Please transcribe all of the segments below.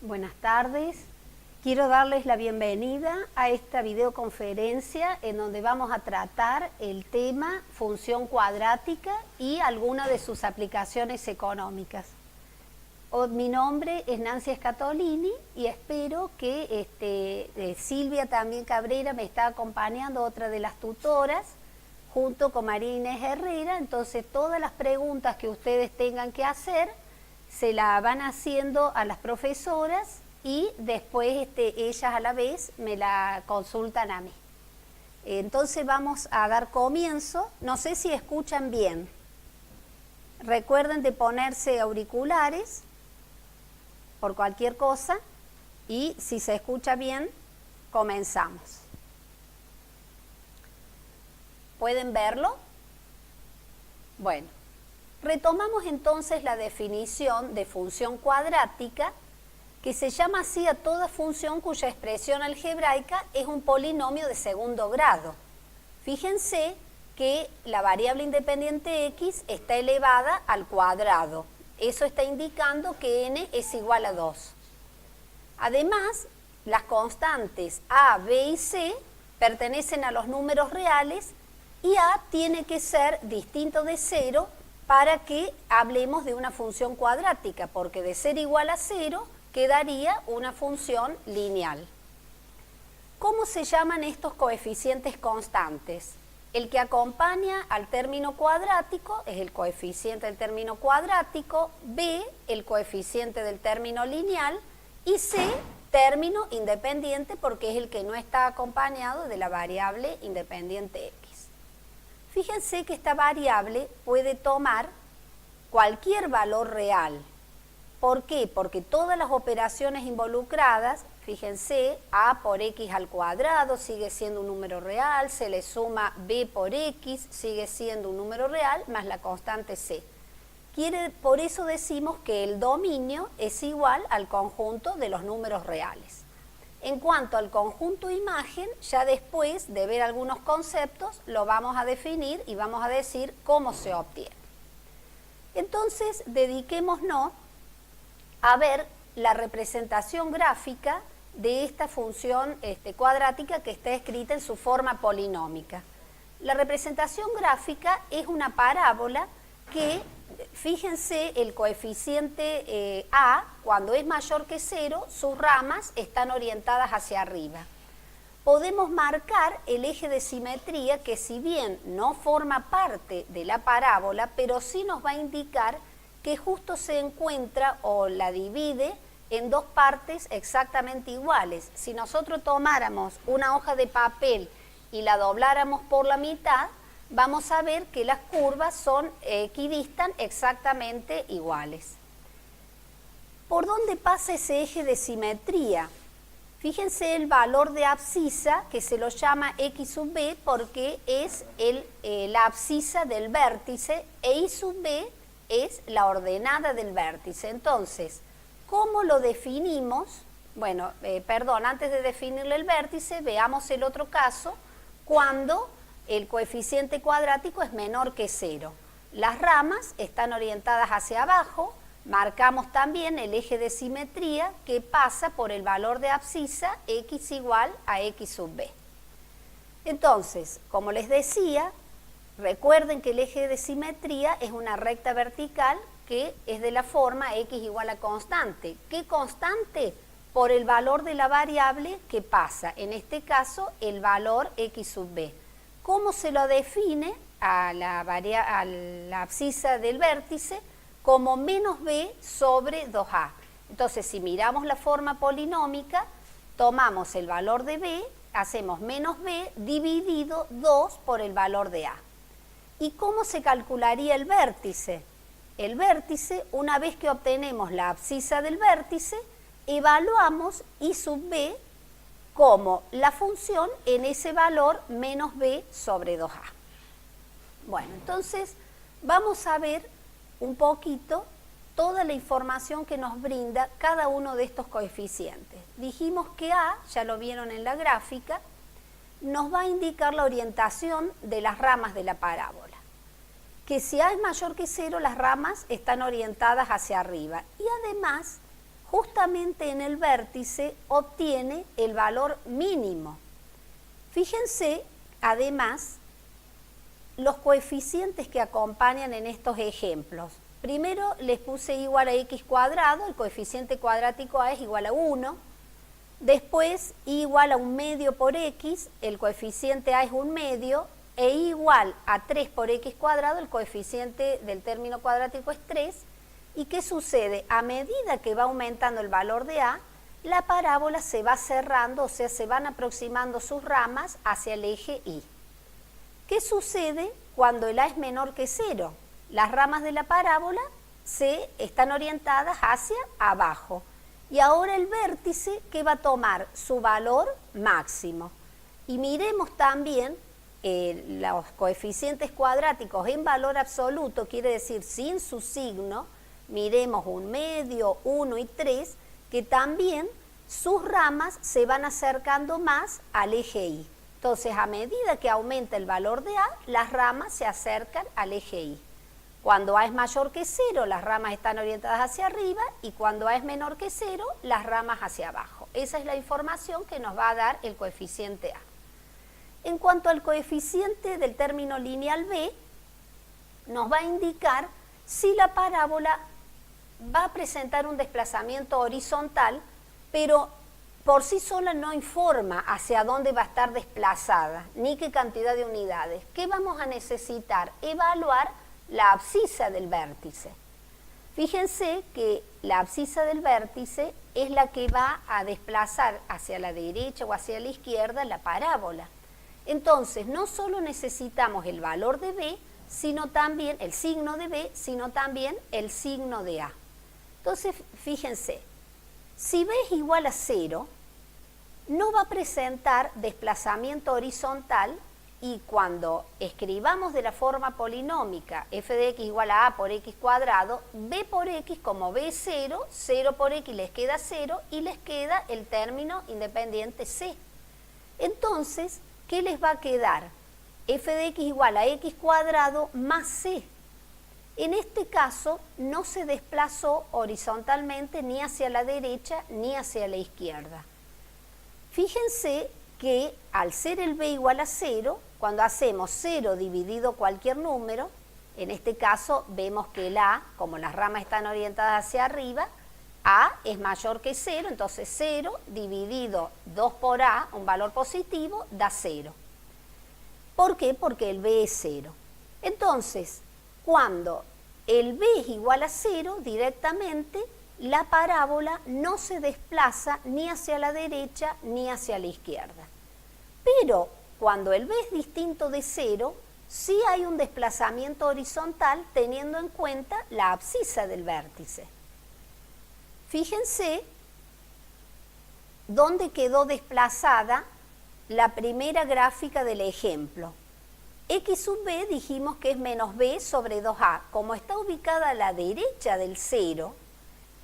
Buenas tardes. Quiero darles la bienvenida a esta videoconferencia en donde vamos a tratar el tema función cuadrática y algunas de sus aplicaciones económicas. Mi nombre es Nancy Scatolini y espero que Silvia también Cabrera me está acompañando, otra de las tutoras, junto con María Inés Herrera. Entonces todas las preguntas que ustedes tengan que hacer se la van haciendo a las profesoras y después ellas a la vez me la consultan a mí. Entonces vamos a dar comienzo. No sé si escuchan bien. Recuerden de ponerse auriculares por cualquier cosa y si se escucha bien, comenzamos. ¿Pueden verlo? Bueno. Retomamos entonces la definición de función cuadrática, que se llama así a toda función cuya expresión algebraica es un polinomio de segundo grado. Fíjense que la variable independiente x está elevada al cuadrado. Eso está indicando que n es igual a 2. Además, las constantes a, b y c pertenecen a los números reales y a tiene que ser distinto de 0 para que hablemos de una función cuadrática, porque de ser igual a 0 quedaría una función lineal. ¿Cómo se llaman estos coeficientes constantes? El que acompaña al término cuadrático es el coeficiente del término cuadrático, b, el coeficiente del término lineal, y c, término independiente, porque es el que no está acompañado de la variable independiente x. Fíjense que esta variable puede tomar cualquier valor real. ¿Por qué? Porque todas las operaciones involucradas, fíjense, a por x al cuadrado sigue siendo un número real, se le suma b por x, sigue siendo un número real, más la constante c. Por eso decimos que el dominio es igual al conjunto de los números reales. En cuanto al conjunto imagen, ya después de ver algunos conceptos, lo vamos a definir y vamos a decir cómo se obtiene. Entonces, dediquémonos a ver la representación gráfica de esta función cuadrática que está escrita en su forma polinómica. La representación gráfica es una parábola que, fíjense, el coeficiente a, cuando es mayor que 0, sus ramas están orientadas hacia arriba. Podemos marcar el eje de simetría que, si bien no forma parte de la parábola, pero sí nos va a indicar que justo se encuentra o la divide en dos partes exactamente iguales. Si nosotros tomáramos una hoja de papel y la dobláramos por la mitad, vamos a ver que las curvas son equidistan exactamente iguales. ¿Por dónde pasa ese eje de simetría? Fíjense el valor de abscisa, que se lo llama x sub b porque es la abscisa del vértice, e y sub b es la ordenada del vértice. Entonces, ¿cómo lo definimos? Bueno, antes de definirle el vértice, veamos el otro caso, cuando el coeficiente cuadrático es menor que 0. Las ramas están orientadas hacia abajo, marcamos también el eje de simetría que pasa por el valor de abscisa x igual a x sub b. Entonces, como les decía, recuerden que el eje de simetría es una recta vertical que es de la forma x igual a constante. ¿Qué constante? Por el valor de la variable que pasa, en este caso el valor x sub b. ¿Cómo se lo define a la abscisa del vértice? Como menos b sobre 2a. Entonces, si miramos la forma polinómica, tomamos el valor de b, hacemos menos b dividido 2 por el valor de a. ¿Y cómo se calcularía el vértice? El vértice, una vez que obtenemos la abscisa del vértice, evaluamos y sub b como la función en ese valor menos b sobre 2a. Bueno, entonces vamos a ver un poquito toda la información que nos brinda cada uno de estos coeficientes. Dijimos que a, ya lo vieron en la gráfica, nos va a indicar la orientación de las ramas de la parábola. Que si a es mayor que 0, las ramas están orientadas hacia arriba. Y además, justamente en el vértice obtiene el valor mínimo. Fíjense, además, los coeficientes que acompañan en estos ejemplos. Primero les puse igual a x cuadrado, el coeficiente cuadrático a es igual a 1. Después y igual a 1/2 por x, el coeficiente a es 1/2, e igual a 3 por x cuadrado, el coeficiente del término cuadrático es 3. ¿Y qué sucede? A medida que va aumentando el valor de a, la parábola se va cerrando, o sea, se van aproximando sus ramas hacia el eje y. ¿Qué sucede cuando el a es menor que 0? Las ramas de la parábola están orientadas hacia abajo. Y ahora el vértice que va a tomar su valor máximo. Y miremos también los coeficientes cuadráticos en valor absoluto, quiere decir sin su signo. Miremos 1/2, 1 y 3, que también sus ramas se van acercando más al eje y. Entonces, a medida que aumenta el valor de a, las ramas se acercan al eje y. Cuando a es mayor que 0, las ramas están orientadas hacia arriba, y cuando a es menor que 0, las ramas hacia abajo. Esa es la información que nos va a dar el coeficiente a. En cuanto al coeficiente del término lineal b, nos va a indicar si la parábola va a presentar un desplazamiento horizontal, pero por sí sola no informa hacia dónde va a estar desplazada, ni qué cantidad de unidades. ¿Qué vamos a necesitar? Evaluar la abscisa del vértice. Fíjense que la abscisa del vértice es la que va a desplazar hacia la derecha o hacia la izquierda la parábola. Entonces, no solo necesitamos el valor de b, sino también el signo de b, sino también el signo de a. Entonces, fíjense, si b es igual a 0, no va a presentar desplazamiento horizontal, y cuando escribamos de la forma polinómica f de x igual a por x cuadrado, b por x, como b es 0, 0 por x les queda 0 y les queda el término independiente c. Entonces, ¿qué les va a quedar? F de x igual a x cuadrado más c. En este caso no se desplazó horizontalmente ni hacia la derecha ni hacia la izquierda. Fíjense que al ser el b igual a 0, cuando hacemos 0 dividido cualquier número, en este caso vemos que el a, como las ramas están orientadas hacia arriba, a es mayor que 0, entonces 0 dividido 2 por a, un valor positivo, da 0. ¿Por qué? Porque el b es 0. Entonces, cuando el b es igual a 0, directamente la parábola no se desplaza ni hacia la derecha ni hacia la izquierda. Pero cuando el b es distinto de 0, sí hay un desplazamiento horizontal teniendo en cuenta la abscisa del vértice. Fíjense dónde quedó desplazada la primera gráfica del ejemplo. X sub b dijimos que es menos b sobre 2a. Como está ubicada a la derecha del 0,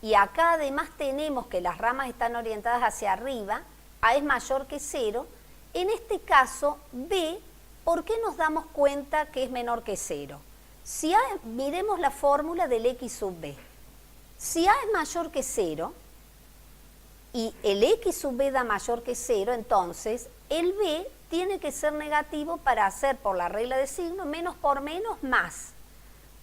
y acá además tenemos que las ramas están orientadas hacia arriba, a es mayor que 0, en este caso b, ¿por qué nos damos cuenta que es menor que 0? Si a, miremos la fórmula del x sub b. Si a es mayor que 0 y el x sub b da mayor que 0, entonces el b tiene que ser negativo para hacer por la regla de signo menos por menos más.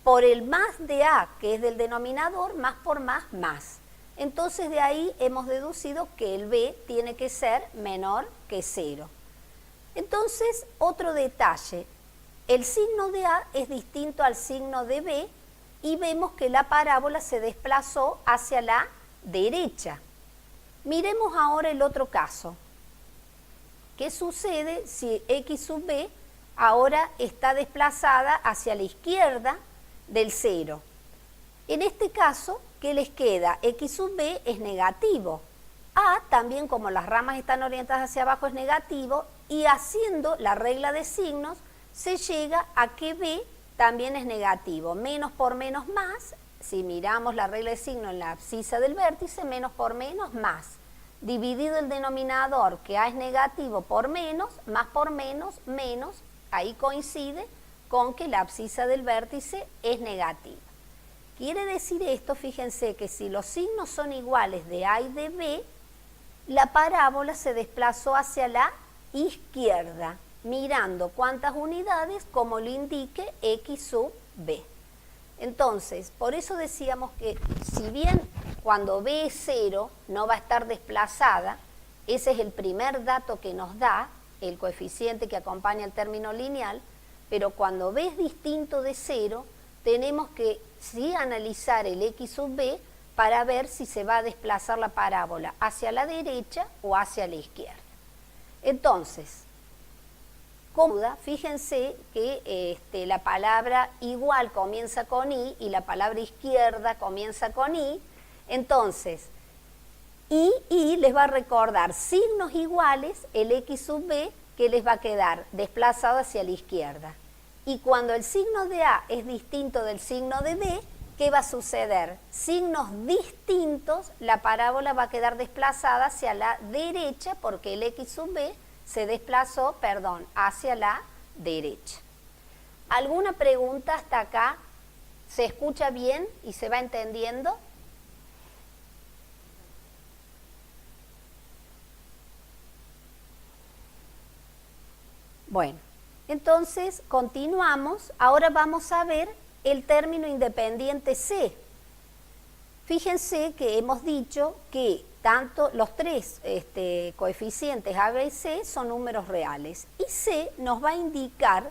Por el más de a, que es del denominador, más por más, más. Entonces de ahí hemos deducido que el b tiene que ser menor que 0. Entonces, otro detalle, el signo de a es distinto al signo de b y vemos que la parábola se desplazó hacia la derecha. Miremos ahora el otro caso. ¿Qué sucede si x sub b ahora está desplazada hacia la izquierda del 0? En este caso, ¿qué les queda? X sub b es negativo. A también, como las ramas están orientadas hacia abajo, es negativo, y haciendo la regla de signos se llega a que b también es negativo. Menos por menos más, si miramos la regla de signos en la abscisa del vértice, menos por menos más. Dividido el denominador, que a es negativo, por menos, más por menos, menos, ahí coincide con que la abscisa del vértice es negativa. Quiere decir esto, fíjense que si los signos son iguales de A y de B, la parábola se desplazó hacia la izquierda, mirando cuántas unidades, como lo indique X sub B. Entonces, por eso decíamos que si bien cuando B es 0 no va a estar desplazada, ese es el primer dato que nos da el coeficiente que acompaña el término lineal, pero cuando B es distinto de 0, tenemos que sí analizar el X sub B para ver si se va a desplazar la parábola hacia la derecha o hacia la izquierda. Entonces, cómoda, fíjense que la palabra igual comienza con I y la palabra izquierda comienza con I. Entonces, I les va a recordar signos iguales, el X sub B, que les va a quedar desplazado hacia la izquierda. Y cuando el signo de A es distinto del signo de B, ¿qué va a suceder? Signos distintos, la parábola va a quedar desplazada hacia la derecha porque el X sub B se desplazó, hacia la derecha. ¿Alguna pregunta hasta acá? ¿Se escucha bien y se va entendiendo? Bueno, entonces continuamos. Ahora vamos a ver el término independiente C. Fíjense que hemos dicho que tanto los tres coeficientes A, B y C son números reales. Y C nos va a indicar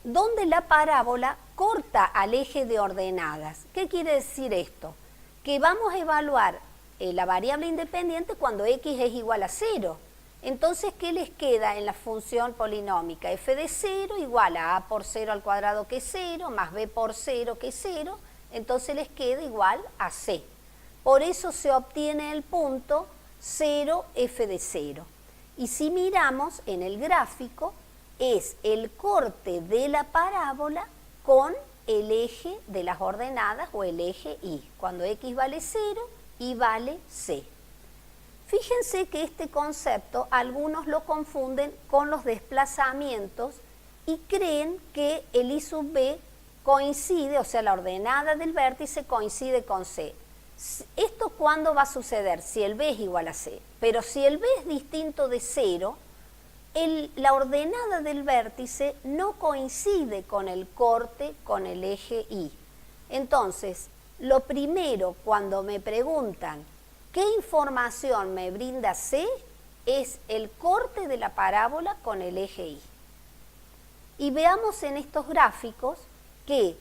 dónde la parábola corta al eje de ordenadas. ¿Qué quiere decir esto? Que vamos a evaluar la variable independiente cuando X es igual a 0. Entonces, ¿qué les queda en la función polinómica? F de 0 igual a A por 0 al cuadrado que es 0, más B por 0 que es 0, entonces les queda igual a C. Por eso se obtiene el punto 0 F de 0. Y si miramos en el gráfico, es el corte de la parábola con el eje de las ordenadas o el eje Y. Cuando X vale 0, Y vale C. Fíjense que este concepto algunos lo confunden con los desplazamientos y creen que el I sub B coincide, o sea, la ordenada del vértice coincide con C. ¿Esto cuándo va a suceder? Si el B es igual a C. Pero si el B es distinto de 0, la ordenada del vértice no coincide con el corte con el eje Y. Entonces, lo primero cuando me preguntan ¿qué información me brinda C? Es el corte de la parábola con el eje Y. Y veamos en estos gráficos que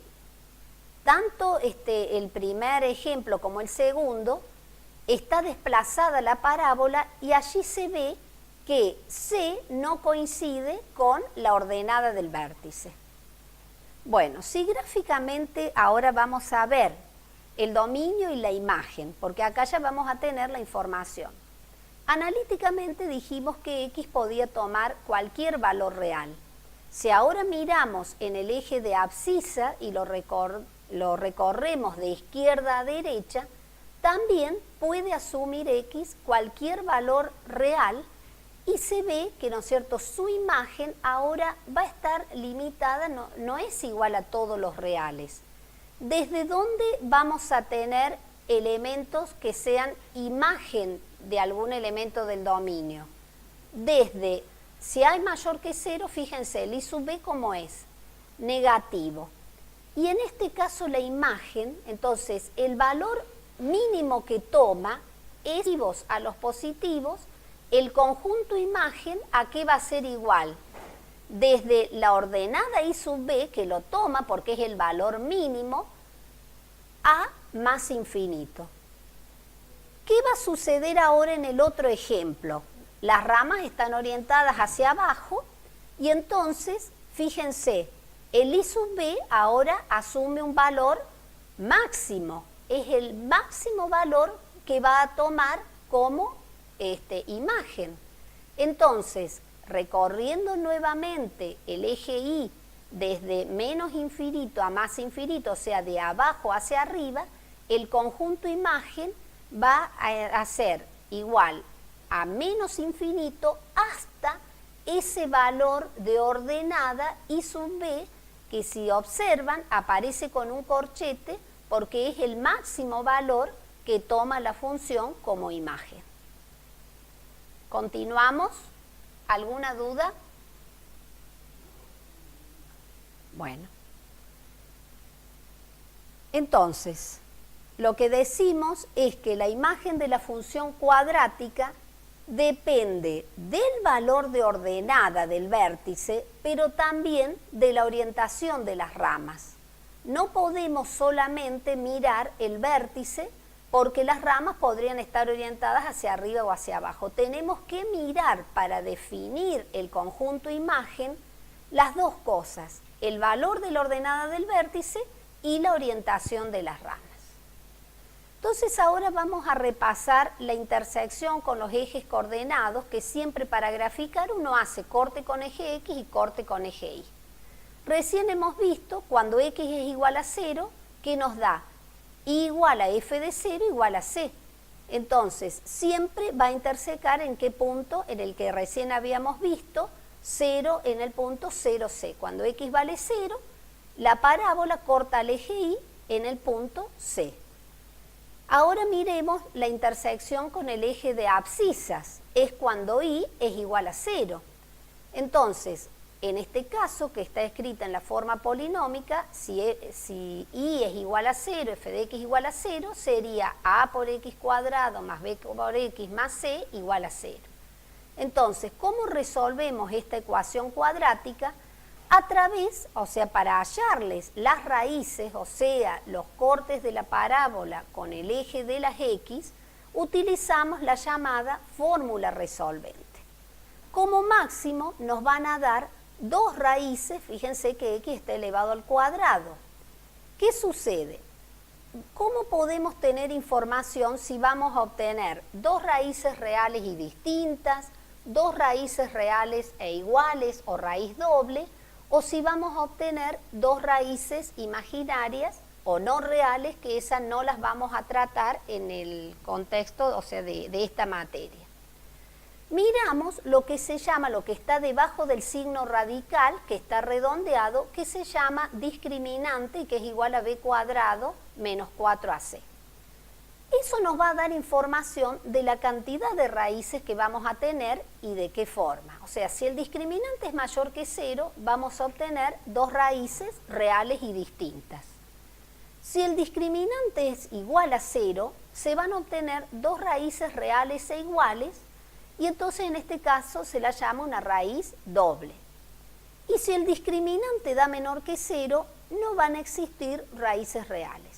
tanto el primer ejemplo como el segundo está desplazada la parábola y allí se ve que C no coincide con la ordenada del vértice. Bueno, si gráficamente ahora vamos a ver el dominio y la imagen, porque acá ya vamos a tener la información. Analíticamente dijimos que X podía tomar cualquier valor real. Si ahora miramos en el eje de abscisa y lo recorremos de izquierda a derecha, también puede asumir X cualquier valor real y se ve que, ¿no es cierto?, su imagen ahora va a estar limitada, no es igual a todos los reales. ¿Desde dónde vamos a tener elementos que sean imagen de algún elemento del dominio? Desde, si A es mayor que 0, fíjense, el I sub B como es, negativo. Y en este caso la imagen, entonces, el valor mínimo que toma es a los positivos, el conjunto imagen, ¿a qué va a ser igual? Desde la ordenada I sub B, que lo toma porque es el valor mínimo, a más infinito. ¿Qué va a suceder ahora en el otro ejemplo? Las ramas están orientadas hacia abajo y entonces, fíjense, el I sub B ahora asume un valor máximo. Es el máximo valor que va a tomar como imagen. Entonces, recorriendo nuevamente el eje Y desde menos infinito a más infinito, o sea, de abajo hacia arriba, el conjunto imagen va a ser igual a menos infinito hasta ese valor de ordenada I sub B, que si observan aparece con un corchete porque es el máximo valor que toma la función como imagen. ¿Continuamos? ¿Alguna duda? Bueno. Entonces, lo que decimos es que la imagen de la función cuadrática depende del valor de ordenada del vértice, pero también de la orientación de las ramas. No podemos solamente mirar el vértice porque las ramas podrían estar orientadas hacia arriba o hacia abajo. Tenemos que mirar para definir el conjunto imagen las dos cosas, el valor de la ordenada del vértice y la orientación de las ramas. Entonces ahora vamos a repasar la intersección con los ejes coordenados, que siempre para graficar uno hace corte con eje X y corte con eje Y. Recién hemos visto cuando X es igual a 0, que nos da Y igual a F de 0 igual a C. Entonces siempre va a intersecar en qué punto, en el que recién habíamos visto, 0 en el punto 0C. Cuando X vale 0, la parábola corta al eje Y en el punto C. Ahora miremos la intersección con el eje de abscisas. Es cuando Y es igual a 0. Entonces, en este caso, que está escrita en la forma polinómica, si Y es igual a 0, f de x igual a 0, sería a por x cuadrado más b por x más c igual a 0. Entonces, ¿cómo resolvemos esta ecuación cuadrática? A través, o sea, para hallarles las raíces, o sea, los cortes de la parábola con el eje de las x, utilizamos la llamada fórmula resolvente. Como máximo nos van a dar dos raíces, fíjense que x está elevado al cuadrado. ¿Qué sucede? ¿Cómo podemos tener información si vamos a obtener dos raíces reales y distintas, dos raíces reales e iguales o raíz doble, o si vamos a obtener dos raíces imaginarias o no reales, que esas no las vamos a tratar en el contexto, o sea, de esta materia? Miramos lo que se llama, lo que está debajo del signo radical, que está redondeado, que se llama discriminante, que es igual a b cuadrado menos 4ac. Eso nos va a dar información de la cantidad de raíces que vamos a tener y de qué forma. O sea, si el discriminante es mayor que 0, vamos a obtener dos raíces reales y distintas. Si el discriminante es igual a 0, se van a obtener dos raíces reales e iguales, y entonces en este caso se la llama una raíz doble. Y si el discriminante da menor que 0, no van a existir raíces reales.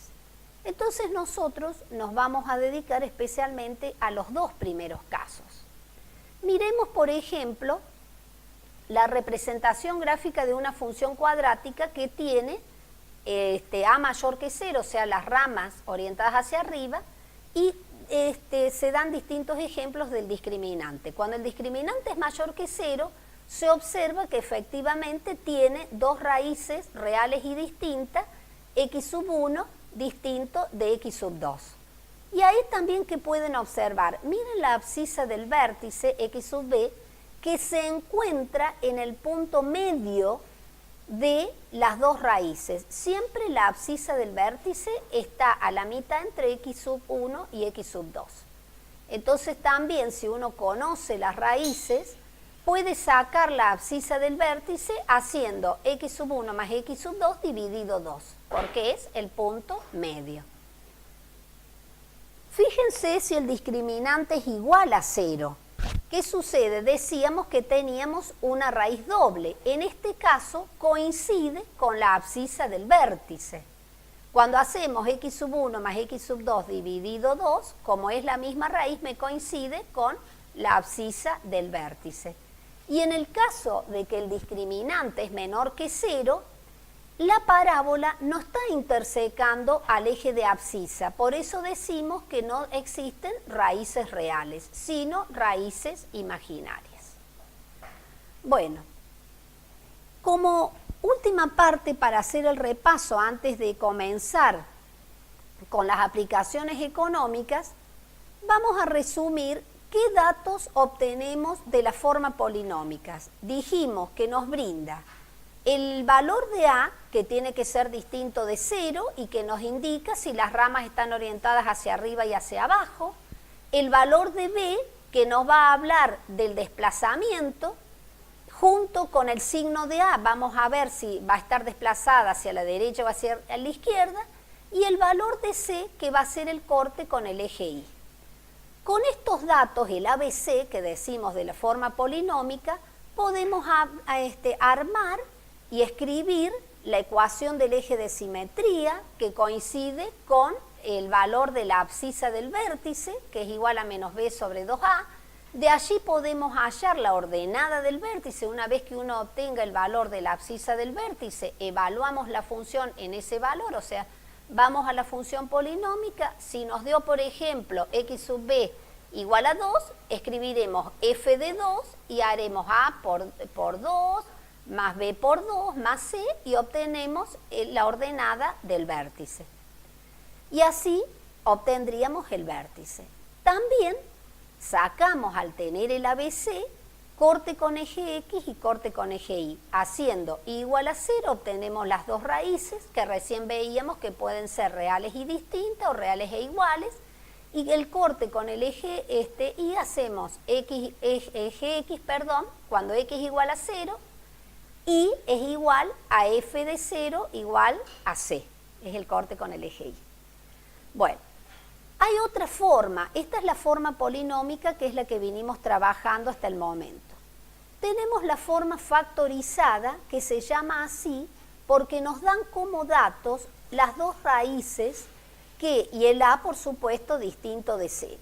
Entonces nosotros nos vamos a dedicar especialmente a los dos primeros casos. Miremos, por ejemplo, la representación gráfica de una función cuadrática que tiene a mayor que 0, o sea, las ramas orientadas hacia arriba, y se dan distintos ejemplos del discriminante. Cuando el discriminante es mayor que 0, se observa que efectivamente tiene dos raíces reales y distintas, x sub 1 distinto de x sub 2. Y ahí también que pueden observar, miren la abscisa del vértice x sub b, que se encuentra en el punto medio de las dos raíces. Siempre la abscisa del vértice está a la mitad entre x sub 1 y x sub 2. Entonces también, si uno conoce las raíces, puede sacar la abscisa del vértice haciendo x sub 1 más x sub 2 dividido 2, porque es el punto medio. Fíjense si el discriminante es igual a 0. ¿Qué sucede? Decíamos que teníamos una raíz doble. En este caso coincide con la abscisa del vértice. Cuando hacemos x sub 1 más x sub 2 dividido 2, como es la misma raíz, me coincide con la abscisa del vértice. Y en el caso de que el discriminante es menor que 0, la parábola no está intersecando al eje de abscisa. Por eso decimos que no existen raíces reales, sino raíces imaginarias. Bueno, como última parte para hacer el repaso antes de comenzar con las aplicaciones económicas, vamos a resumir qué datos obtenemos de la forma polinómicas. Dijimos que nos brinda el valor de A, que tiene que ser distinto de 0 y que nos indica si las ramas están orientadas hacia arriba y hacia abajo, el valor de B, que nos va a hablar del desplazamiento, junto con el signo de A, vamos a ver si va a estar desplazada hacia la derecha o hacia la izquierda, y el valor de C, que va a ser el corte con el eje Y. Con estos datos, el ABC, que decimos de la forma polinómica, podemos armar y escribir la ecuación del eje de simetría, que coincide con el valor de la abscisa del vértice, que es igual a menos B sobre 2A. De allí podemos hallar la ordenada del vértice. Una vez que uno obtenga el valor de la abscisa del vértice, evaluamos la función en ese valor, o sea, vamos a la función polinómica. Si nos dio, por ejemplo, x sub b igual a 2, escribiremos f de 2 y haremos a por 2, más b por 2, más c, y obtenemos la ordenada del vértice. Y así obtendríamos el vértice. También sacamos, al tener el ABC, corte con eje X y corte con eje Y. Haciendo Y igual a 0 obtenemos las dos raíces que recién veíamos que pueden ser reales y distintas o reales e iguales. Y el corte con el eje Y hacemos eje X, cuando X igual a 0, Y es igual a F de 0 igual a C. Es el corte con el eje Y. Bueno. Hay otra forma, esta es la forma polinómica, que es la que vinimos trabajando hasta el momento. Tenemos la forma factorizada, que se llama así porque nos dan como datos las dos raíces y el A, por supuesto, distinto de 0.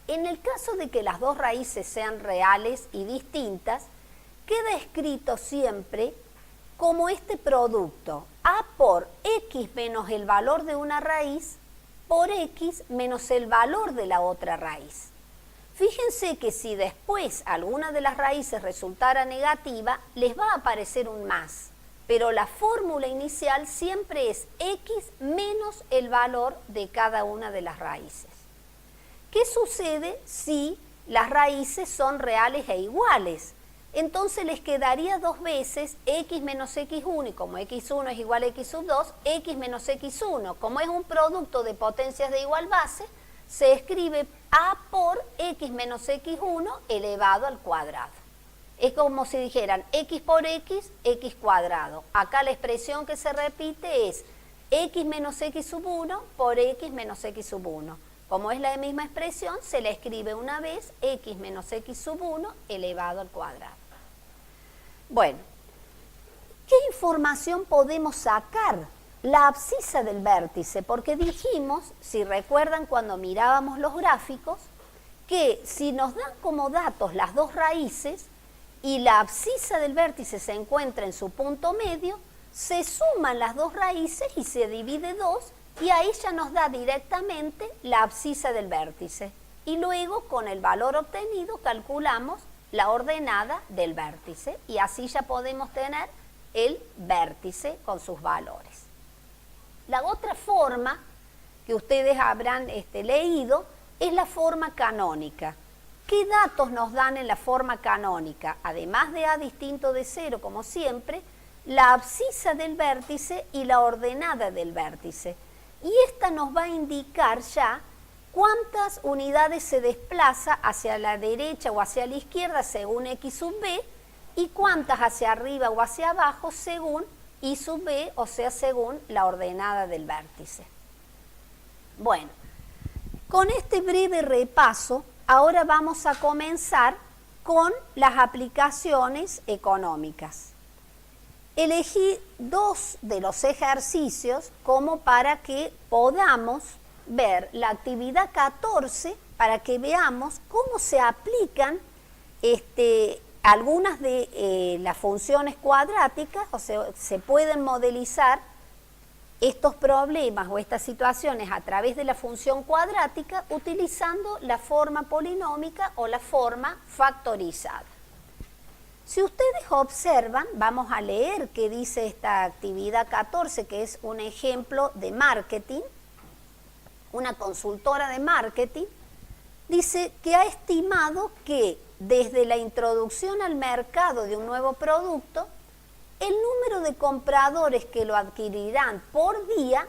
En el caso de que las dos raíces sean reales y distintas, queda escrito siempre como este producto, A por X menos el valor de una raíz, por X menos el valor de la otra raíz. Fíjense que si después alguna de las raíces resultara negativa, les va a aparecer un más, pero la fórmula inicial siempre es X menos el valor de cada una de las raíces. ¿Qué sucede si las raíces son reales e iguales? Entonces les quedaría dos veces X menos X1, y como X1 es igual a X sub 2, X menos X1. Como es un producto de potencias de igual base, se escribe A por X menos X1 elevado al cuadrado. Es como si dijeran X por X, X cuadrado. Acá la expresión que se repite es X menos X sub 1 por X menos X sub 1. Como es la misma expresión, se le escribe una vez X menos X sub 1 elevado al cuadrado. Bueno, ¿qué información podemos sacar? La abscisa del vértice, porque dijimos, si recuerdan cuando mirábamos los gráficos, que si nos dan como datos las dos raíces y la abscisa del vértice se encuentra en su punto medio, se suman las dos raíces y se divide 2 y ahí ya nos da directamente la abscisa del vértice. Y luego con el valor obtenido calculamos la ordenada del vértice y así ya podemos tener el vértice con sus valores. La otra forma que ustedes habrán leído es la forma canónica. ¿Qué datos nos dan en la forma canónica? Además de A distinto de 0, como siempre, la abscisa del vértice y la ordenada del vértice. Y esta nos va a indicar ya cuántas unidades se desplaza hacia la derecha o hacia la izquierda según X sub b y cuántas hacia arriba o hacia abajo según Y sub b, o sea, según la ordenada del vértice. Bueno, con este breve repaso, ahora vamos a comenzar con las aplicaciones económicas. Elegí dos de los ejercicios como para que podamos ver la actividad 14 para que veamos cómo se aplican algunas de las funciones cuadráticas, o sea, se pueden modelizar estos problemas o estas situaciones a través de la función cuadrática utilizando la forma polinómica o la forma factorizada. Si ustedes observan, vamos a leer qué dice esta actividad 14, que es un ejemplo de marketing. Una consultora de marketing dice que ha estimado que desde la introducción al mercado de un nuevo producto, el número de compradores que lo adquirirán por día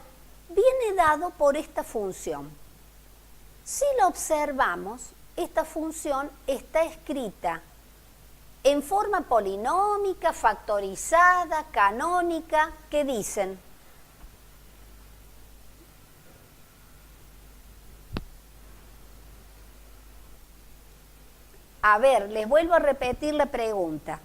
viene dado por esta función. Si lo observamos, esta función está escrita en forma polinómica, factorizada, canónica. ¿Qué dicen? A ver, les vuelvo a repetir la pregunta.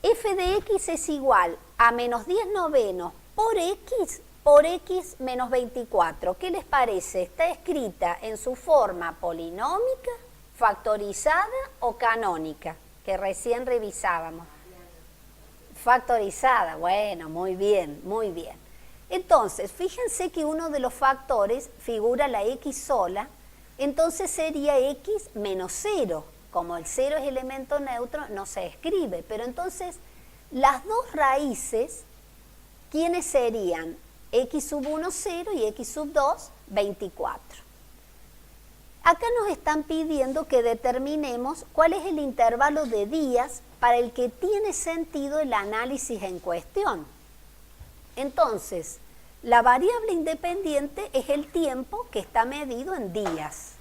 F de x es igual a menos 10 novenos por x menos 24. ¿Qué les parece? ¿Está escrita en su forma polinómica, factorizada o canónica? Que recién revisábamos. Factorizada, bueno, muy bien, muy bien. Entonces, fíjense que uno de los factores figura la x sola, entonces sería x menos 0. Como el 0 es elemento neutro, no se escribe, pero entonces las dos raíces, ¿quiénes serían? X sub 1, 0 y x sub 2, 24. Acá nos están pidiendo que determinemos cuál es el intervalo de días para el que tiene sentido el análisis en cuestión. Entonces, la variable independiente es el tiempo que está medido en días.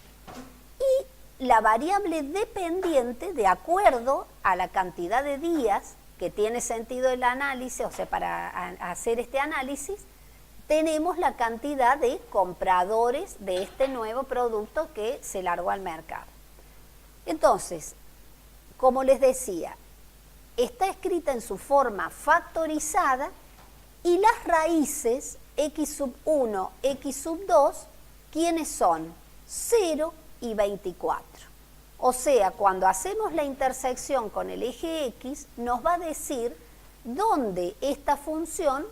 Y la variable dependiente, de acuerdo a la cantidad de días que tiene sentido el análisis, o sea, para hacer este análisis, tenemos la cantidad de compradores de este nuevo producto que se largó al mercado. Entonces, como les decía, está escrita en su forma factorizada y las raíces x sub 1, x sub 2, ¿quiénes son? 0 y 24. O sea, cuando hacemos la intersección con el eje x, nos va a decir dónde esta función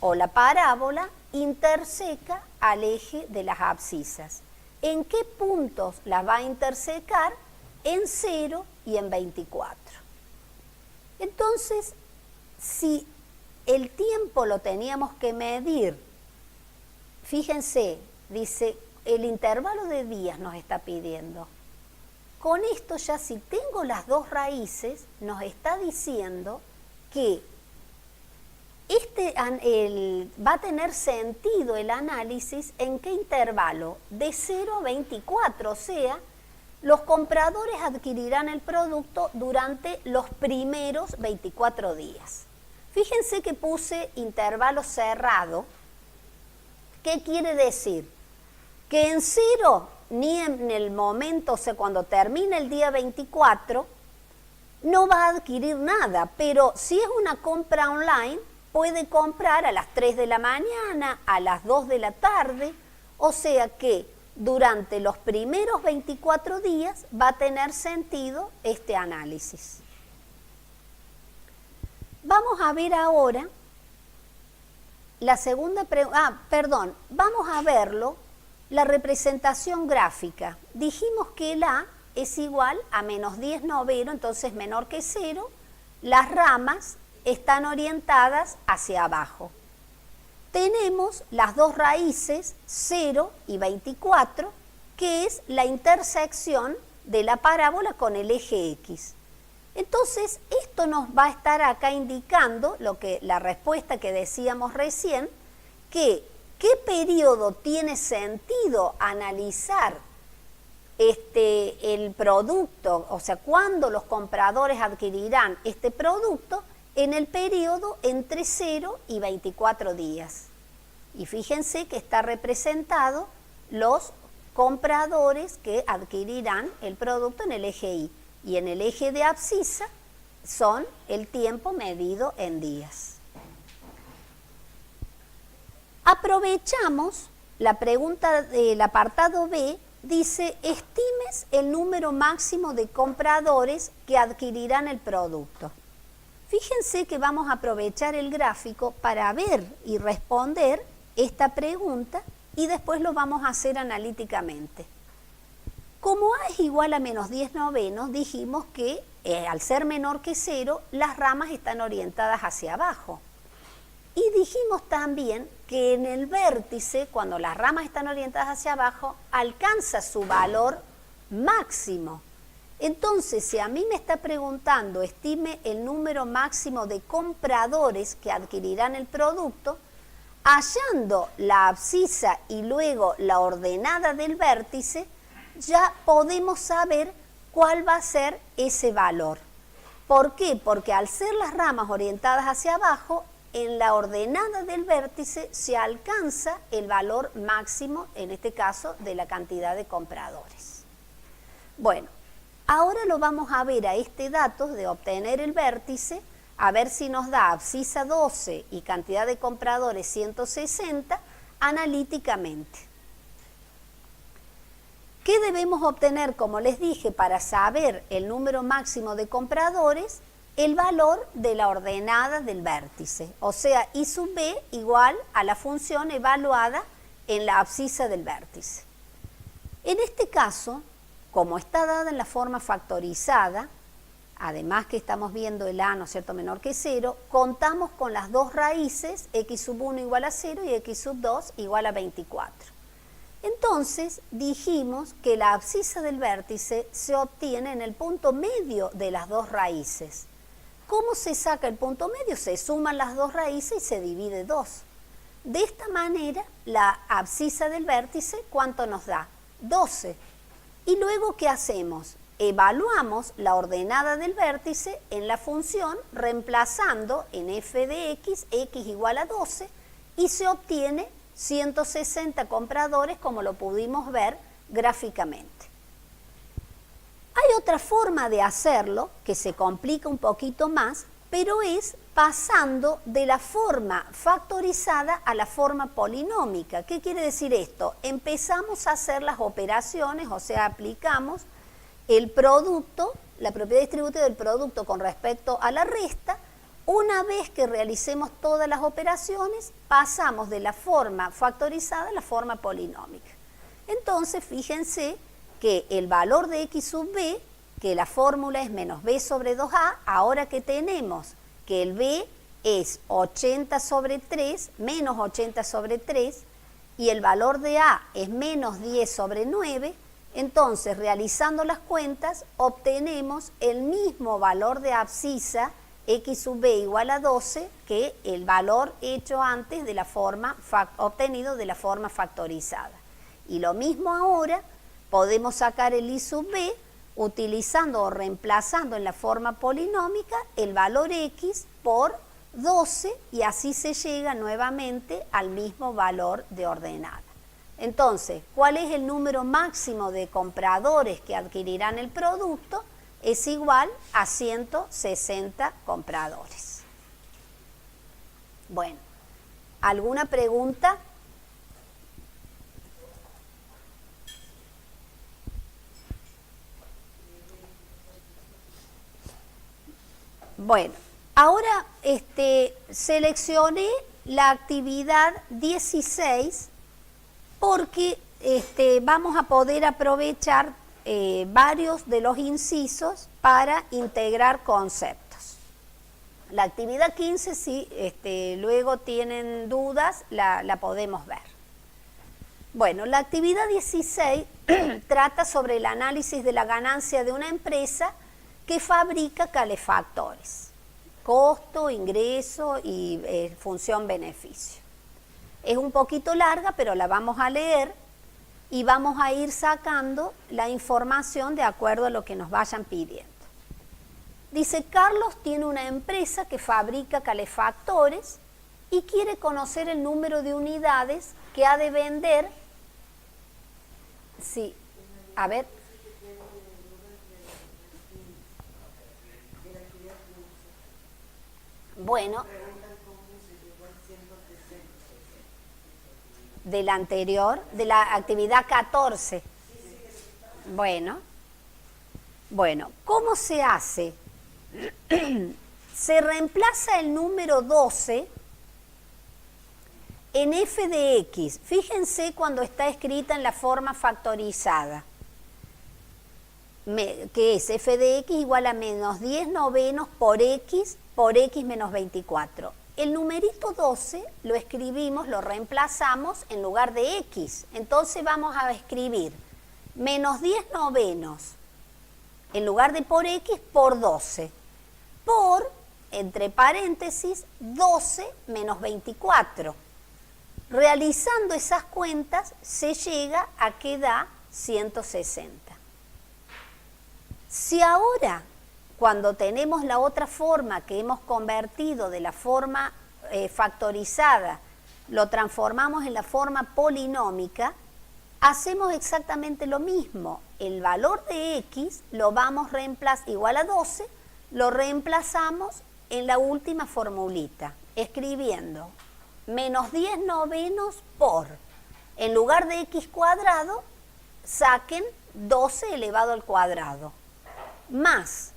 o la parábola interseca al eje de las abscisas. ¿En qué puntos las va a intersecar? En 0 y en 24. Entonces, si el tiempo lo teníamos que medir, fíjense, dice, el intervalo de días nos está pidiendo. Con esto ya si tengo las dos raíces, nos está diciendo que va a tener sentido el análisis en qué intervalo, de 0 a 24, o sea, los compradores adquirirán el producto durante los primeros 24 días. Fíjense que puse intervalo cerrado. ¿Qué quiere decir? Que en 0, ni en el momento, o sea, cuando termine el día 24, no va a adquirir nada, pero si es una compra online, puede comprar a las 3 de la mañana, a las 2 de la tarde, o sea que durante los primeros 24 días va a tener sentido este análisis. Vamos a ver ahora la segunda pregunta, vamos a verlo, la representación gráfica. Dijimos que el A es igual a menos 10 noveno, entonces menor que 0, las ramas están orientadas hacia abajo. Tenemos las dos raíces, 0 y 24, que es la intersección de la parábola con el eje X. Entonces, esto nos va a estar acá indicando la respuesta que decíamos recién, que qué periodo tiene sentido analizar el producto, o sea, cuándo los compradores adquirirán este producto, en el periodo entre 0 y 24 días. Y fíjense que está representado los compradores que adquirirán el producto en el eje Y. Y en el eje de abscisa son el tiempo medido en días. Aprovechamos la pregunta del apartado B, dice, estimes el número máximo de compradores que adquirirán el producto. Fíjense que vamos a aprovechar el gráfico para ver y responder esta pregunta y después lo vamos a hacer analíticamente. Como A es igual a menos 10 novenos, dijimos que al ser menor que 0, las ramas están orientadas hacia abajo. Y dijimos también que en el vértice, cuando las ramas están orientadas hacia abajo, alcanza su valor máximo. Entonces, si a mí me está preguntando, estime el número máximo de compradores que adquirirán el producto, hallando la abscisa y luego la ordenada del vértice, ya podemos saber cuál va a ser ese valor. ¿Por qué? Porque al ser las ramas orientadas hacia abajo, en la ordenada del vértice se alcanza el valor máximo, en este caso, de la cantidad de compradores. Bueno, ahora lo vamos a ver a este dato de obtener el vértice, a ver si nos da abscisa 12 y cantidad de compradores 160 analíticamente. ¿Qué debemos obtener, como les dije, para saber el número máximo de compradores? El valor de la ordenada del vértice, o sea, I sub b igual a la función evaluada en la abscisa del vértice. En este caso, como está dada en la forma factorizada, además que estamos viendo el a, ¿no es cierto?, menor que 0, contamos con las dos raíces, x sub 1 igual a 0 y x sub 2 igual a 24. Entonces dijimos que la abscisa del vértice se obtiene en el punto medio de las dos raíces. ¿Cómo se saca el punto medio? Se suman las dos raíces y se divide 2. De esta manera, la abscisa del vértice, ¿cuánto nos da? 12. Y luego, ¿qué hacemos? Evaluamos la ordenada del vértice en la función reemplazando en f de x igual a 12 y se obtiene 160 compradores como lo pudimos ver gráficamente. Hay otra forma de hacerlo que se complica un poquito más, pero es pasando de la forma factorizada a la forma polinómica. ¿Qué quiere decir esto? Empezamos a hacer las operaciones, o sea, aplicamos el producto, la propiedad distributiva del producto con respecto a la resta. Una vez que realicemos todas las operaciones, pasamos de la forma factorizada a la forma polinómica. Entonces, fíjense que el valor de x sub b, que la fórmula es menos b sobre 2a, ahora que tenemos que el b es 80 sobre 3, menos 80 sobre 3, y el valor de a es menos 10 sobre 9, entonces, realizando las cuentas, obtenemos el mismo valor de abscisa, x sub b igual a 12, que el valor hecho antes de la forma obtenido de la forma factorizada. Y lo mismo ahora, podemos sacar el I sub b utilizando o reemplazando en la forma polinómica el valor x por 12 y así se llega nuevamente al mismo valor de ordenada. Entonces, ¿cuál es el número máximo de compradores que adquirirán el producto? Es igual a 160 compradores. Bueno, ¿alguna pregunta? Bueno, ahora seleccioné la actividad 16 porque vamos a poder aprovechar varios de los incisos para integrar conceptos. La actividad 15, si luego tienen dudas, la podemos ver. Bueno, la actividad 16 trata sobre el análisis de la ganancia de una empresa que fabrica calefactores, costo, ingreso y función-beneficio. Es un poquito larga, pero la vamos a leer y vamos a ir sacando la información de acuerdo a lo que nos vayan pidiendo. Dice, Carlos tiene una empresa que fabrica calefactores y quiere conocer el número de unidades que ha de vender. Sí, a ver. Bueno, de la anterior, de la actividad 14. Bueno, ¿cómo se hace? Se reemplaza el número 12 en f de x. Fíjense cuando está escrita en la forma factorizada, que es f de x igual a menos 10 novenos por x menos 24. El numerito 12 lo escribimos, lo reemplazamos en lugar de x. Entonces vamos a escribir menos 10 novenos en lugar de por X, por 12. Por, entre paréntesis, 12 menos 24. Realizando esas cuentas se llega a que da 160. Si ahora, cuando tenemos la otra forma que hemos convertido de la forma factorizada, lo transformamos en la forma polinómica, hacemos exactamente lo mismo. El valor de X lo vamos a reemplazar, igual a 12, lo reemplazamos en la última formulita, escribiendo menos 10 novenos por, en lugar de X cuadrado, saquen 12 elevado al cuadrado, más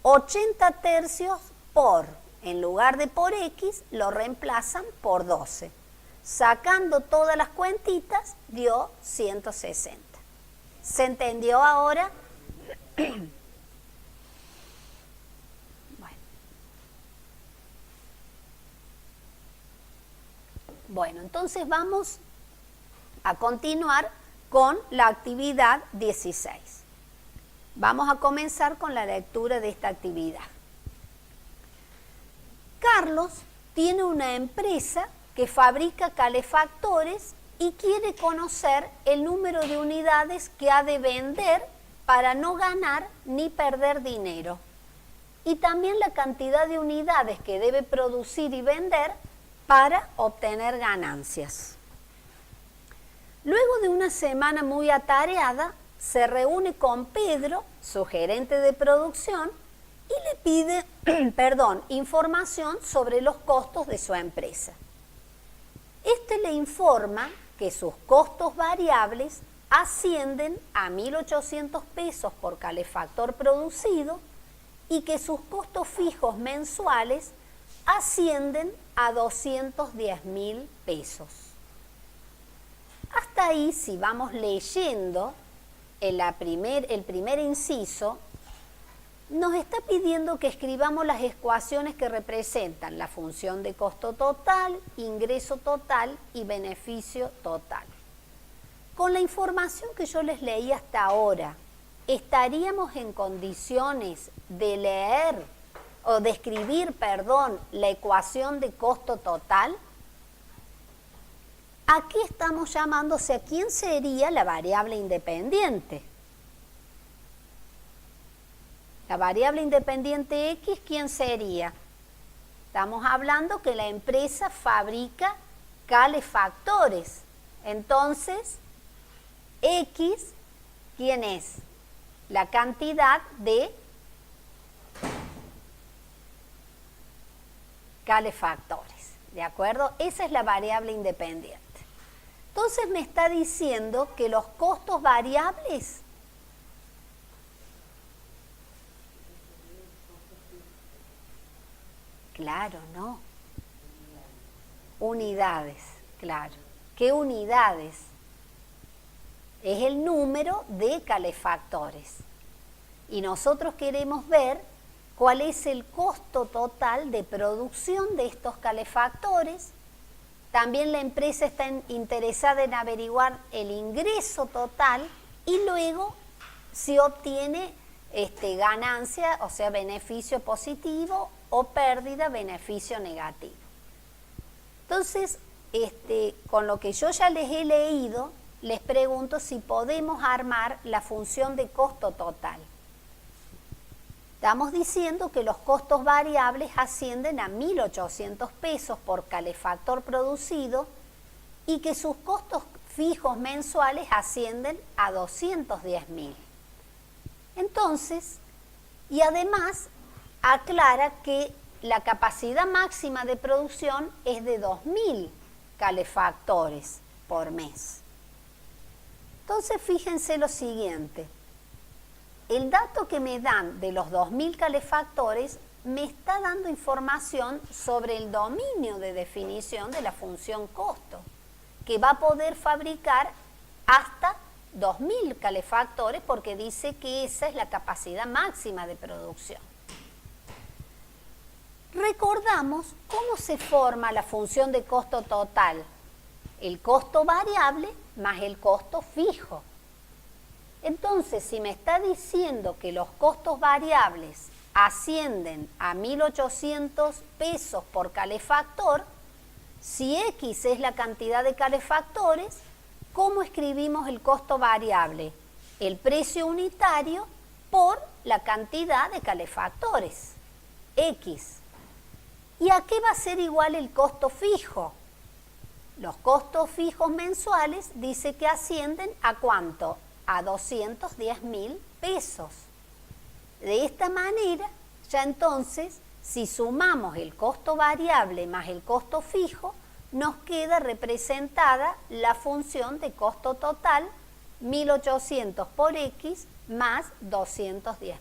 80 tercios por, en lugar de por X, lo reemplazan por 12. Sacando todas las cuentitas, dio 160. ¿Se entendió ahora? Bueno, entonces vamos a continuar con la actividad 16. Vamos a comenzar con la lectura de esta actividad. Carlos tiene una empresa que fabrica calefactores y quiere conocer el número de unidades que ha de vender para no ganar ni perder dinero, y también la cantidad de unidades que debe producir y vender para obtener ganancias. Luego de una semana muy atareada, se reúne con Pedro, su gerente de producción, y le pide información sobre los costos de su empresa. Este le informa que sus costos variables ascienden a 1.800 pesos por calefactor producido y que sus costos fijos mensuales ascienden a 210.000 pesos. Hasta ahí, si vamos leyendo el primer inciso, nos está pidiendo que escribamos las ecuaciones que representan la función de costo total, ingreso total y beneficio total. Con la información que yo les leí hasta ahora, ¿estaríamos en condiciones de leer o de escribir, la ecuación de costo total? Aquí estamos llamándose a quién sería la variable independiente. La variable independiente X, ¿quién sería? Estamos hablando que la empresa fabrica calefactores. Entonces, X, ¿quién es? La cantidad de calefactores, ¿de acuerdo? Esa es la variable independiente. Entonces me está diciendo que los costos variables claro, no. Unidades, claro. ¿Qué unidades? Es el número de calefactores. Y nosotros queremos ver cuál es el costo total de producción de estos calefactores. También la empresa está interesada en averiguar el ingreso total y luego si obtiene ganancia, o sea, beneficio positivo, o pérdida, beneficio negativo. Entonces, con lo que yo ya les he leído, les pregunto si podemos armar la función de costo total. Estamos diciendo que los costos variables ascienden a 1.800 pesos por calefactor producido y que sus costos fijos mensuales ascienden a 210.000. Entonces, y además aclara que la capacidad máxima de producción es de 2.000 calefactores por mes. Entonces, fíjense lo siguiente. El dato que me dan de los 2.000 calefactores me está dando información sobre el dominio de definición de la función costo, que va a poder fabricar hasta 2.000 calefactores porque dice que esa es la capacidad máxima de producción. Recordamos cómo se forma la función de costo total. El costo variable más el costo fijo. Entonces, si me está diciendo que los costos variables ascienden a 1.800 pesos por calefactor, si X es la cantidad de calefactores, ¿cómo escribimos el costo variable? El precio unitario por la cantidad de calefactores, X. ¿Y a qué va a ser igual el costo fijo? Los costos fijos mensuales dice que ascienden ¿a cuánto? A 210.000 pesos. De esta manera, ya entonces, si sumamos el costo variable más el costo fijo, nos queda representada la función de costo total 1.800 por X más 210.000.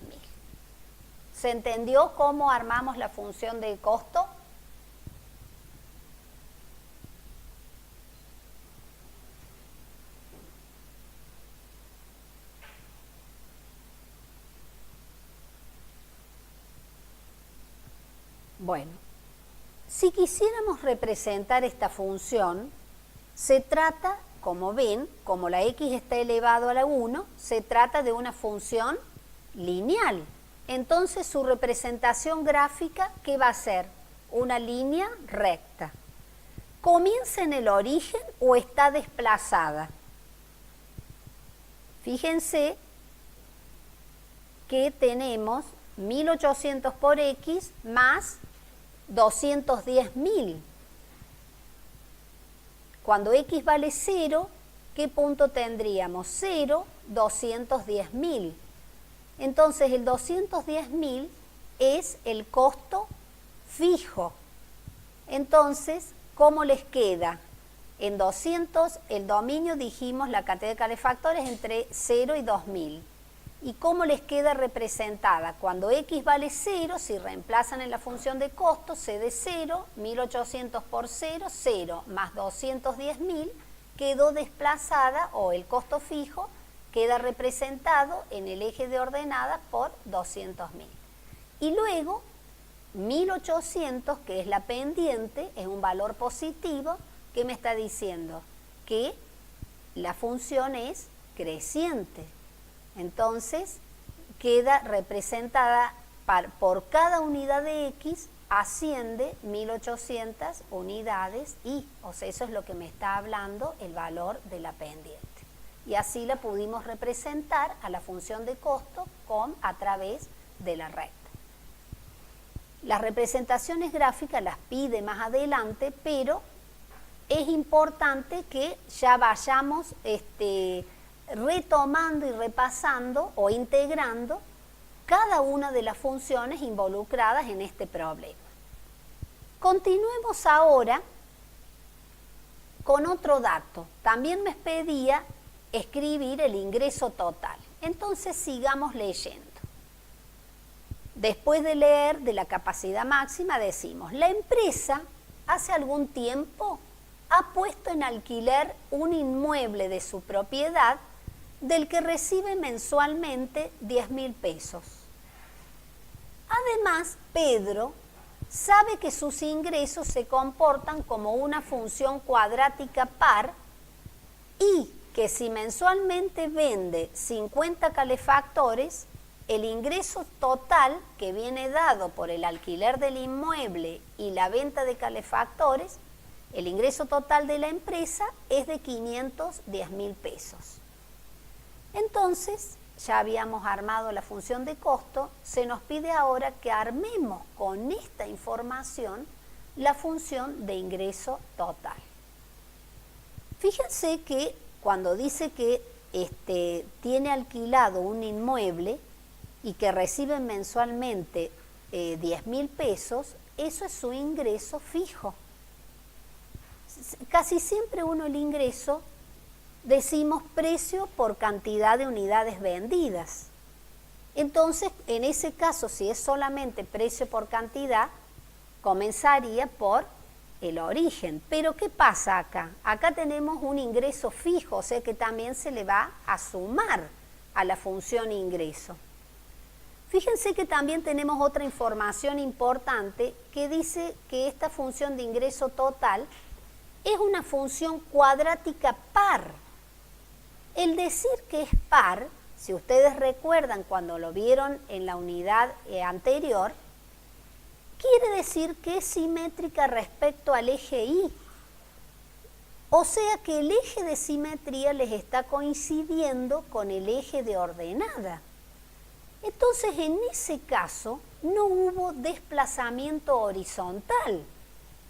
¿Se entendió cómo armamos la función de costo? Bueno, si quisiéramos representar esta función, se trata, como ven, como la x está elevado a la 1, se trata de una función lineal. Entonces su representación gráfica, ¿qué va a ser? Una línea recta. ¿Comienza en el origen o está desplazada? Fíjense que tenemos 1.800 por X más 210.000. Cuando X vale 0, ¿qué punto tendríamos? 0, 210.000. Entonces el 210.000 es el costo fijo. Entonces, ¿cómo les queda? En 200, el dominio dijimos la cantidad de calefactores entre 0 y 2.000. ¿Y cómo les queda representada? Cuando X vale 0, si reemplazan en la función de costo, C de 0, 1.800 por 0, 0, más 210.000, quedó desplazada, o el costo fijo, queda representado en el eje de ordenada por 200.000. Y luego, 1.800, que es la pendiente, es un valor positivo, que me está diciendo que la función es creciente. Entonces, queda representada por cada unidad de X, asciende 1.800 unidades y, o sea, eso es lo que me está hablando el valor de la pendiente. Y así la pudimos representar a la función de costo a través de la recta. Las representaciones gráficas las pide más adelante, pero es importante que ya vayamos retomando y repasando o integrando cada una de las funciones involucradas en este problema. Continuemos ahora con otro dato. También me pedía escribir el ingreso total. Entonces sigamos leyendo. Después de leer de la capacidad máxima decimos, la empresa hace algún tiempo ha puesto en alquiler un inmueble de su propiedad del que recibe mensualmente 10.000 pesos. Además, Pedro sabe que sus ingresos se comportan como una función cuadrática par y que si mensualmente vende 50 calefactores, el ingreso total que viene dado por el alquiler del inmueble y la venta de calefactores, el ingreso total de la empresa es de 510.000 pesos. Entonces, ya habíamos armado la función de costo, se nos pide ahora que armemos con esta información la función de ingreso total. Fíjense que cuando dice que tiene alquilado un inmueble y que recibe mensualmente 10.000 pesos, eso es su ingreso fijo. Casi siempre el ingreso decimos precio por cantidad de unidades vendidas. Entonces, en ese caso, si es solamente precio por cantidad, comenzaría por el origen. Pero ¿qué pasa acá? Acá tenemos un ingreso fijo, o sea que también se le va a sumar a la función ingreso. Fíjense que también tenemos otra información importante que dice que esta función de ingreso total es una función cuadrática par. El decir que es par si ustedes recuerdan cuando lo vieron en la unidad anterior, quiere decir que es simétrica respecto al eje Y. O sea que el eje de simetría les está coincidiendo con el eje de ordenada. Entonces, en ese caso, no hubo desplazamiento horizontal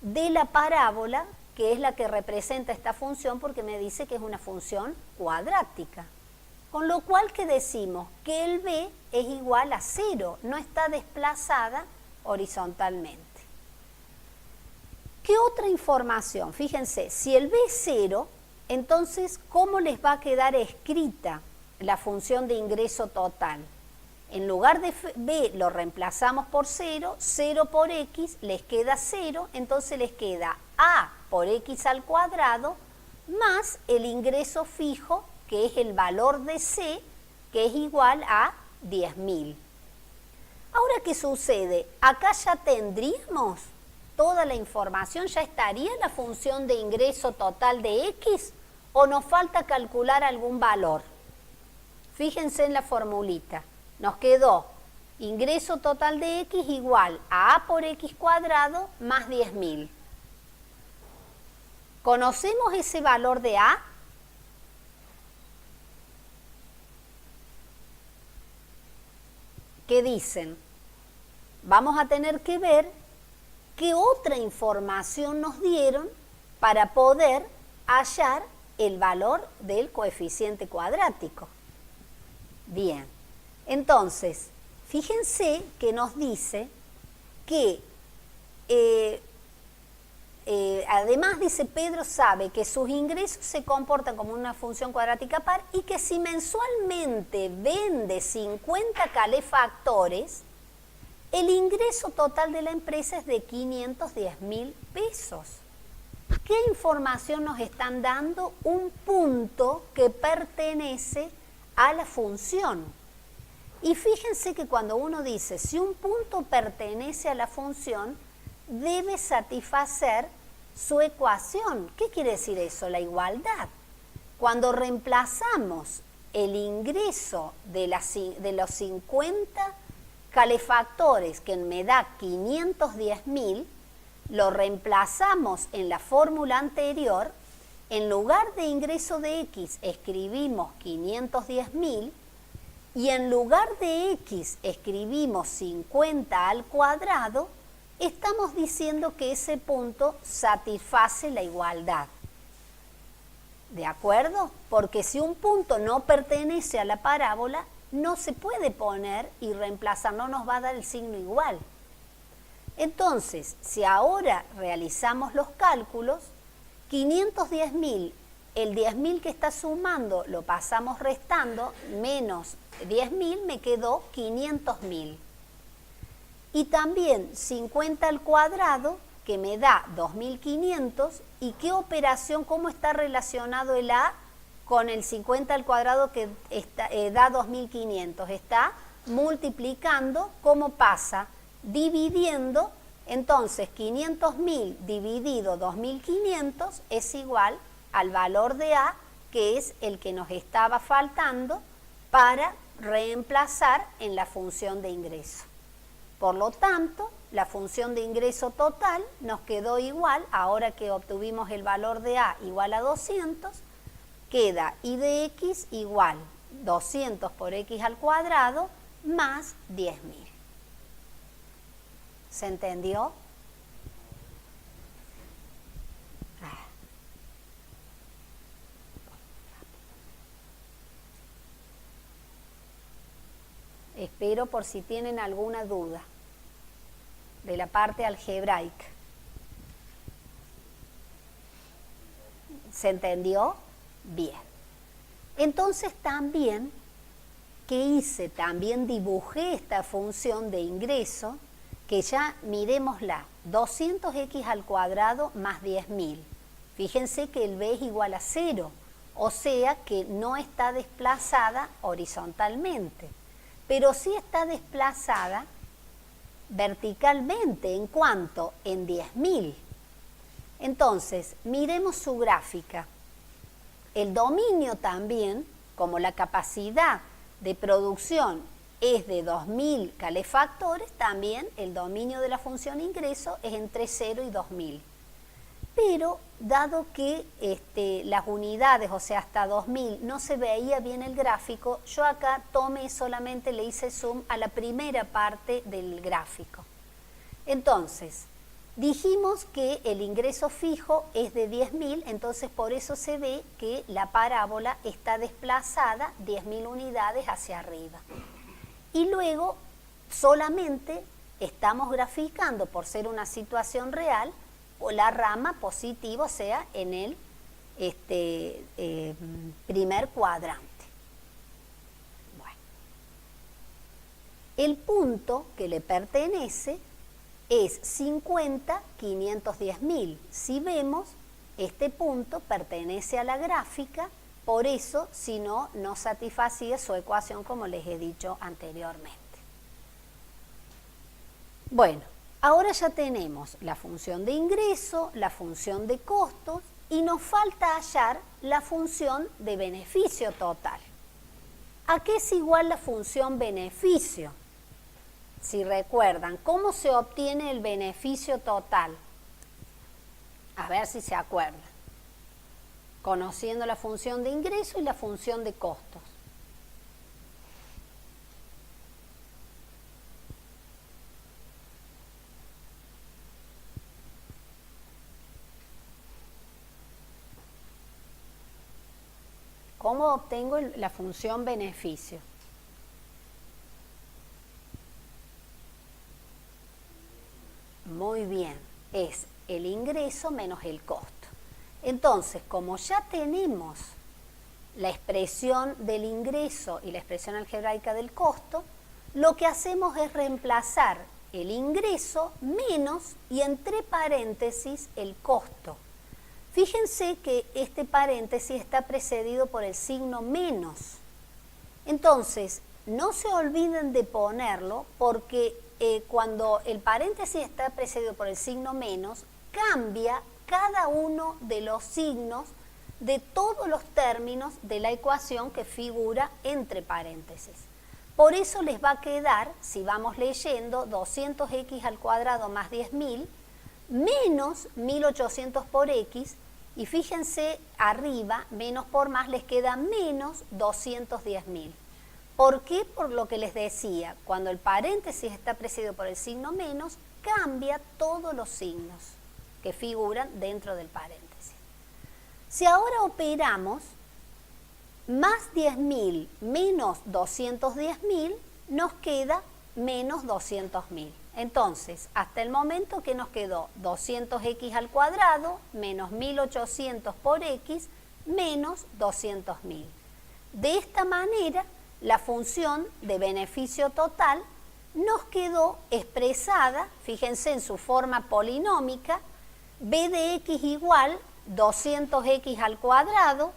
de la parábola, que es la que representa esta función, porque me dice que es una función cuadrática. Con lo cual, ¿qué decimos? Que el B es igual a 0, no está desplazada horizontalmente. ¿Qué otra información? Fíjense, si el B es 0, entonces, ¿cómo les va a quedar escrita la función de ingreso total? En lugar de B lo reemplazamos por 0, 0 por X les queda 0, entonces les queda A por X al cuadrado más el ingreso fijo, que es el valor de C, que es igual a 10.000. Ahora, ¿qué sucede? Acá ya tendríamos toda la información, ya estaría la función de ingreso total de X, o nos falta calcular algún valor. Fíjense en la formulita. Nos quedó ingreso total de X igual a A por X cuadrado más 10.000. ¿Conocemos ese valor de A? ¿Qué dicen? Vamos a tener que ver qué otra información nos dieron para poder hallar el valor del coeficiente cuadrático. Bien. Entonces, fíjense que nos dice que, además dice, Pedro sabe que sus ingresos se comportan como una función cuadrática par y que si mensualmente vende 50 calefactores, el ingreso total de la empresa es de 510.000 pesos. ¿Qué información nos están dando? Un punto que pertenece a la función. Y fíjense que cuando uno dice, si un punto pertenece a la función, debe satisfacer su ecuación. ¿Qué quiere decir eso? La igualdad. Cuando reemplazamos el ingreso de los 50 calefactores, que me da 510.000, lo reemplazamos en la fórmula anterior, en lugar de ingreso de X escribimos 510.000, y en lugar de X escribimos 50 al cuadrado, estamos diciendo que ese punto satisface la igualdad. ¿De acuerdo? Porque si un punto no pertenece a la parábola, no se puede poner y reemplazar, no nos va a dar el signo igual. Entonces, si ahora realizamos los cálculos, 510.000, el 10.000 que está sumando lo pasamos restando, menos 10.000 me quedó 500.000. Y también 50 al cuadrado, que me da 2.500, y qué operación, cómo está relacionado el A con el 50 al cuadrado que da 2.500. Está multiplicando, ¿cómo pasa? Dividiendo, entonces 500.000 dividido 2.500 es igual al valor de A, que es el que nos estaba faltando para reemplazar en la función de ingreso. Por lo tanto, la función de ingreso total nos quedó igual, ahora que obtuvimos el valor de A igual a 200, queda I de X igual 200 por X al cuadrado más 10.000. ¿Se entendió? Espero por si tienen alguna duda de la parte algebraica. ¿Se entendió? Bien. Entonces también, ¿qué hice? También dibujé esta función de ingreso, que ya miremosla, 200x al cuadrado más 10.000. Fíjense que el B es igual a 0, o sea que no está desplazada horizontalmente, pero sí está desplazada verticalmente. ¿En cuánto? En 10.000. Entonces, miremos su gráfica. El dominio también, como la capacidad de producción es de 2.000 calefactores, también el dominio de la función ingreso es entre 0 y 2.000. Pero dado que las unidades, o sea, hasta 2.000, no se veía bien el gráfico, yo acá tomé y solamente le hice zoom a la primera parte del gráfico. Entonces, dijimos que el ingreso fijo es de 10.000, entonces por eso se ve que la parábola está desplazada 10.000 unidades hacia arriba. Y luego solamente estamos graficando, por ser una situación real, o la rama positiva, o sea, en el primer cuadrante. Bueno. El punto que le pertenece es 50, 510.000. Si vemos, este punto pertenece a la gráfica, por eso, si no, no satisfacía su ecuación como les he dicho anteriormente. Bueno. Ahora ya tenemos la función de ingreso, la función de costos y nos falta hallar la función de beneficio total. ¿A qué es igual la función beneficio? Si recuerdan, ¿cómo se obtiene el beneficio total? A ver si se acuerdan. Conociendo la función de ingreso y la función de costos. ¿Cómo obtengo la función beneficio? Muy bien, es el ingreso menos el costo. Entonces, como ya tenemos la expresión del ingreso y la expresión algebraica del costo, lo que hacemos es reemplazar el ingreso menos y entre paréntesis el costo. Fíjense que este paréntesis está precedido por el signo menos. Entonces, no se olviden de ponerlo porque cuando el paréntesis está precedido por el signo menos, cambia cada uno de los signos de todos los términos de la ecuación que figura entre paréntesis. Por eso les va a quedar, si vamos leyendo, 200x al cuadrado más 10.000, menos 1.800 por x, y fíjense arriba, menos por más, les queda menos 210.000. ¿Por qué? Por lo que les decía, cuando el paréntesis está precedido por el signo menos, cambia todos los signos que figuran dentro del paréntesis. Si ahora operamos más 10.000 menos 210.000, nos queda menos 200.000. Entonces, hasta el momento que nos quedó 200x al cuadrado menos 1.800 por x menos 200.000. De esta manera, la función de beneficio total nos quedó expresada, fíjense en su forma polinómica, b de x igual 200x al cuadrado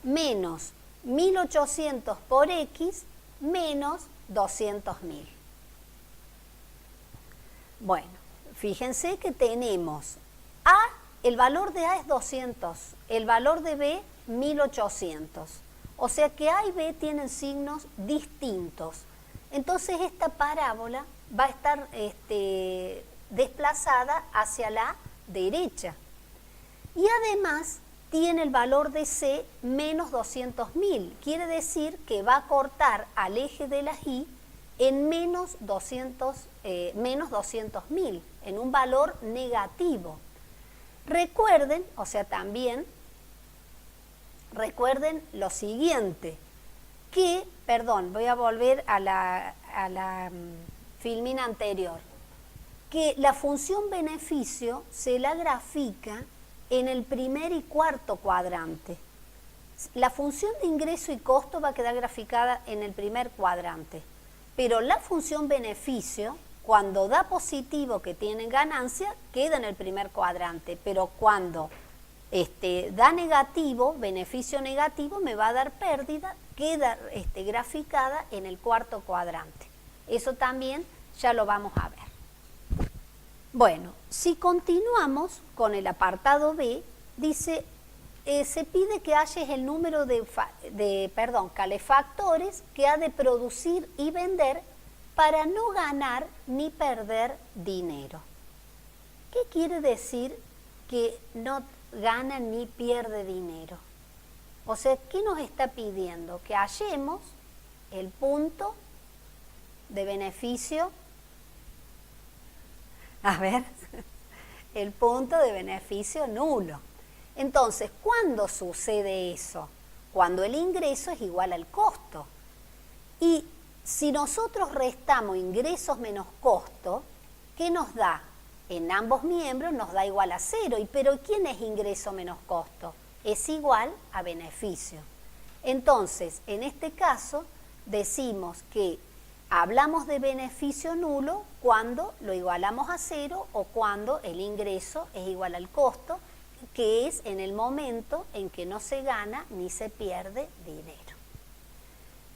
menos 1.800 por x menos 200.000. Bueno, fíjense que tenemos A, el valor de A es 200, el valor de B 1.800. O sea que A y B tienen signos distintos. Entonces esta parábola va a estar desplazada hacia la derecha. Y además tiene el valor de C menos 200.000. Quiere decir que va a cortar al eje de la Y en menos 200.000, en un valor negativo. Recuerden, o sea, también recuerden lo siguiente, que, perdón, voy a volver a la filmina anterior, que la función beneficio se la grafica en el primer y cuarto cuadrante. La función de ingreso y costo va a quedar graficada en el primer cuadrante, pero la función beneficio, cuando da positivo que tiene ganancia, queda en el primer cuadrante, pero cuando da negativo, beneficio negativo, me va a dar pérdida, queda graficada en el cuarto cuadrante. Eso también ya lo vamos a ver. Bueno, si continuamos con el apartado B, dice se pide que halles el número de calefactores que ha de producir y vender para no ganar ni perder dinero. ¿Qué quiere decir que no gana ni pierde dinero? O sea, ¿qué nos está pidiendo? Que hallemos el punto de beneficio, el punto de beneficio nulo. Entonces, ¿cuándo sucede eso? Cuando el ingreso es igual al costo. Y si nosotros restamos ingresos menos costo, ¿qué nos da? En ambos miembros nos da igual a 0. ¿Pero quién es ingreso menos costo? Es igual a beneficio. Entonces, en este caso, decimos que hablamos de beneficio nulo cuando lo igualamos a 0 o cuando el ingreso es igual al costo, que es en el momento en que no se gana ni se pierde dinero.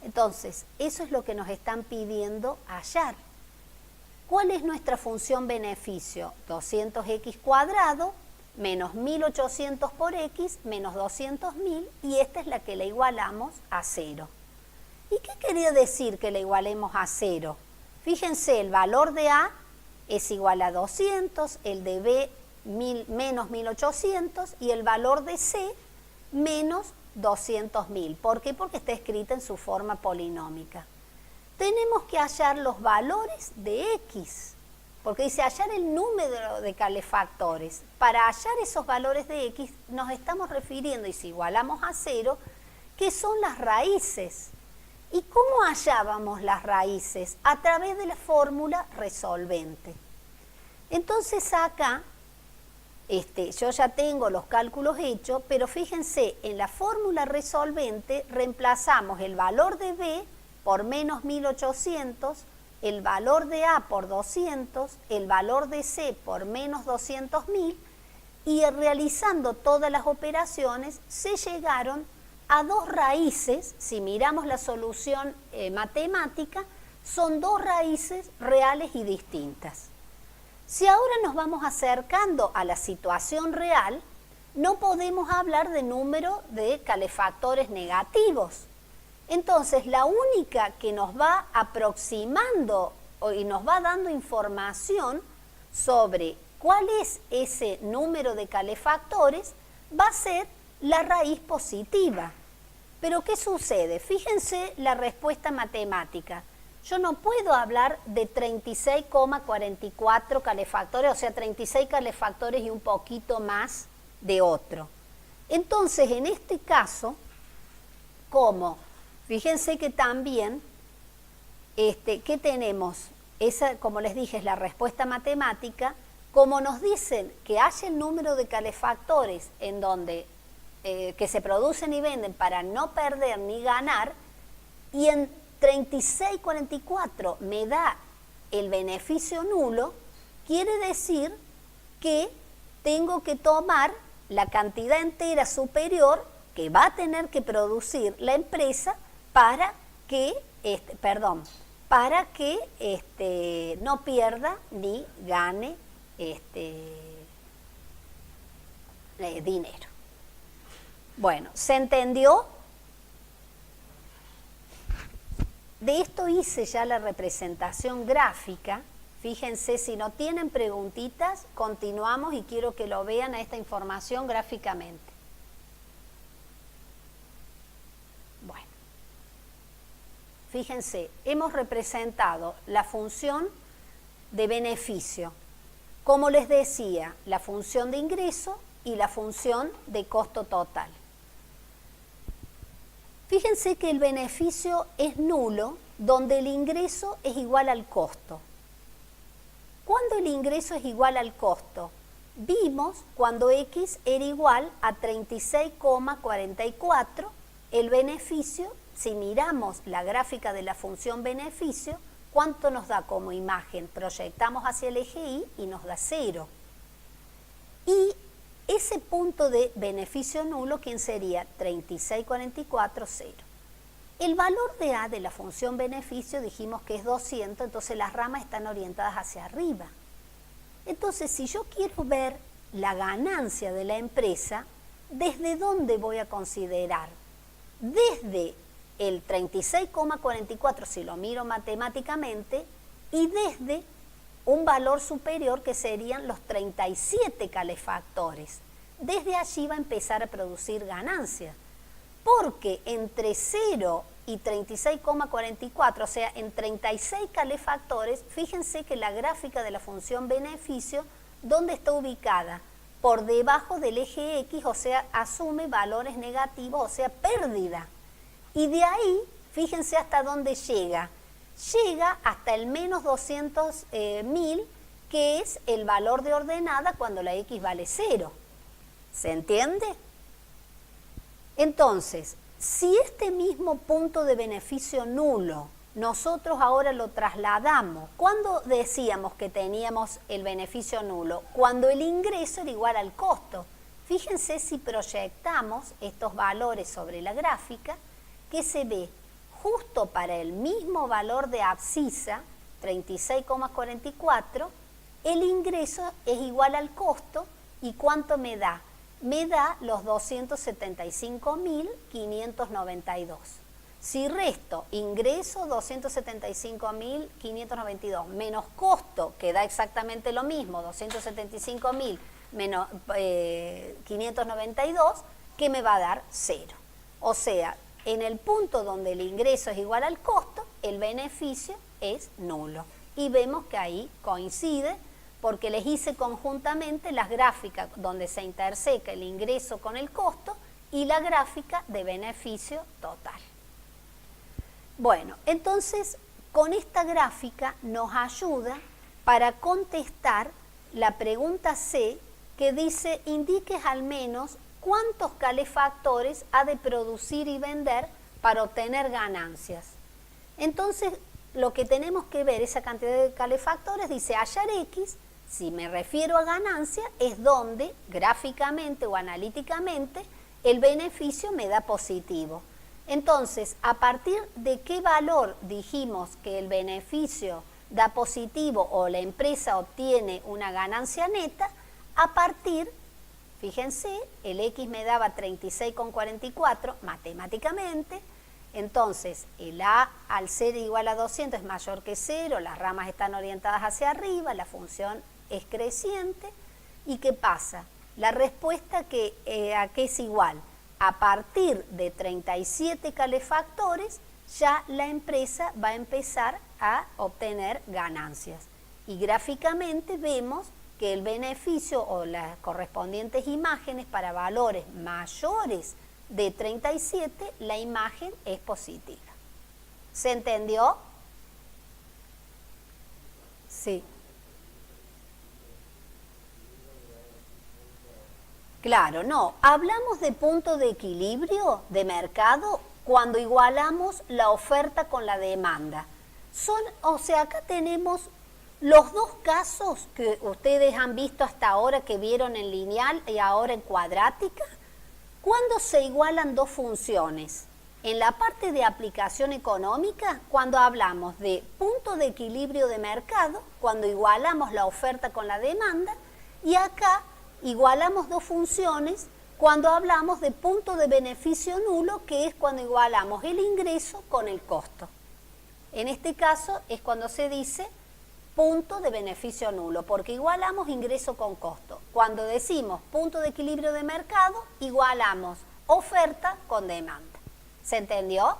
Entonces, eso es lo que nos están pidiendo hallar. ¿Cuál es nuestra función beneficio? 200x cuadrado menos 1800 por x menos 200.000, y esta es la que le igualamos a 0. ¿Y qué quería decir que le igualemos a 0? Fíjense, el valor de A es igual a 200, el de B menos 1800 y el valor de C menos 200.000. ¿Por qué? Porque está escrita en su forma polinómica. Tenemos que hallar los valores de X, porque dice hallar el número de calefactores. Para hallar esos valores de X nos estamos refiriendo, y si igualamos a 0, ¿qué son las raíces? ¿Y cómo hallábamos las raíces? A través de la fórmula resolvente. Entonces acá, yo ya tengo los cálculos hechos, pero fíjense, en la fórmula resolvente reemplazamos el valor de B por menos 1800, el valor de A por 200, el valor de C por menos 200.000, y realizando todas las operaciones se llegaron a dos raíces. Si miramos la solución matemática, son dos raíces reales y distintas. Si ahora nos vamos acercando a la situación real, no podemos hablar de número de calefactores negativos. Entonces, la única que nos va aproximando y nos va dando información sobre cuál es ese número de calefactores va a ser la raíz positiva. Pero ¿qué sucede? Fíjense la respuesta matemática. Yo no puedo hablar de 36,44 calefactores, o sea, 36 calefactores y un poquito más de otro. Entonces, en este caso, fíjense que también, ¿qué tenemos? Esa, como les dije, es la respuesta matemática. Como nos dicen que hay el número de calefactores en donde que se producen y venden para no perder ni ganar, y en 36,44 me da el beneficio nulo, quiere decir que tengo que tomar la cantidad entera superior que va a tener que producir la empresa para que, no pierda ni gane dinero. Bueno, ¿se entendió? De esto hice ya la representación gráfica. Fíjense, si no tienen preguntitas, continuamos y quiero que lo vean a esta información gráficamente. Bueno, fíjense, hemos representado la función de beneficio, como les decía, la función de ingreso y la función de costo total. Fíjense que el beneficio es nulo donde el ingreso es igual al costo. ¿Cuándo el ingreso es igual al costo? Vimos cuando X era igual a 36,44, el beneficio, si miramos la gráfica de la función beneficio, ¿cuánto nos da como imagen? Proyectamos hacia el eje Y y nos da 0. Y ese punto de beneficio nulo, ¿quién sería? 36,44, 0. El valor de A de la función beneficio dijimos que es 200, entonces las ramas están orientadas hacia arriba. Entonces, si yo quiero ver la ganancia de la empresa, ¿desde dónde voy a considerar? Desde el 36,44 si lo miro matemáticamente y desde un valor superior que serían los 37 calefactores. Desde allí va a empezar a producir ganancias, porque entre 0 y 36,44, o sea, en 36 calefactores, fíjense que la gráfica de la función beneficio, ¿dónde está ubicada? Por debajo del eje X, o sea, asume valores negativos, o sea, pérdida. Y de ahí, fíjense hasta dónde llega. Llega hasta el menos 200.000, que es el valor de ordenada cuando la X vale 0. ¿Se entiende? Entonces, si este mismo punto de beneficio nulo nosotros ahora lo trasladamos, ¿cuándo decíamos que teníamos el beneficio nulo? Cuando el ingreso era igual al costo. Fíjense si proyectamos estos valores sobre la gráfica, que se ve justo para el mismo valor de abscisa, 36,44, el ingreso es igual al costo. ¿Y cuánto me da? Me da los 275.592. Si resto ingreso 275.592 menos costo, que da exactamente lo mismo, 275.000 menos 592, que me va a dar 0. O sea, en el punto donde el ingreso es igual al costo, el beneficio es nulo. Y vemos que ahí coincide, porque les hice conjuntamente las gráficas donde se interseca el ingreso con el costo y la gráfica de beneficio total. Bueno, entonces con esta gráfica nos ayuda para contestar la pregunta C, que dice: indiques al menos cuántos calefactores ha de producir y vender para obtener ganancias. Entonces, lo que tenemos que ver, esa cantidad de calefactores, dice hallar X. Si me refiero a ganancia, es donde gráficamente o analíticamente el beneficio me da positivo. Entonces, ¿a partir de qué valor dijimos que el beneficio da positivo o la empresa obtiene una ganancia neta? A partir, fíjense, el X me daba 36,44 matemáticamente. Entonces, el A al ser igual a 200 es mayor que 0, las ramas están orientadas hacia arriba, la función es creciente. ¿Y qué pasa? La respuesta ¿a qué es igual? A partir de 37 calefactores, ya la empresa va a empezar a obtener ganancias. Y gráficamente vemos que el beneficio o las correspondientes imágenes para valores mayores de 37, la imagen es positiva. ¿Se entendió? Sí. Claro, no. Hablamos de punto de equilibrio de mercado cuando igualamos la oferta con la demanda. O sea, acá tenemos los dos casos que ustedes han visto hasta ahora, que vieron en lineal y ahora en cuadrática. ¿Cuándo se igualan dos funciones? En la parte de aplicación económica, cuando hablamos de punto de equilibrio de mercado, cuando igualamos la oferta con la demanda, y acá igualamos dos funciones cuando hablamos de punto de beneficio nulo, que es cuando igualamos el ingreso con el costo. En este caso es cuando se dice punto de beneficio nulo, porque igualamos ingreso con costo. Cuando decimos punto de equilibrio de mercado, igualamos oferta con demanda. ¿Se entendió?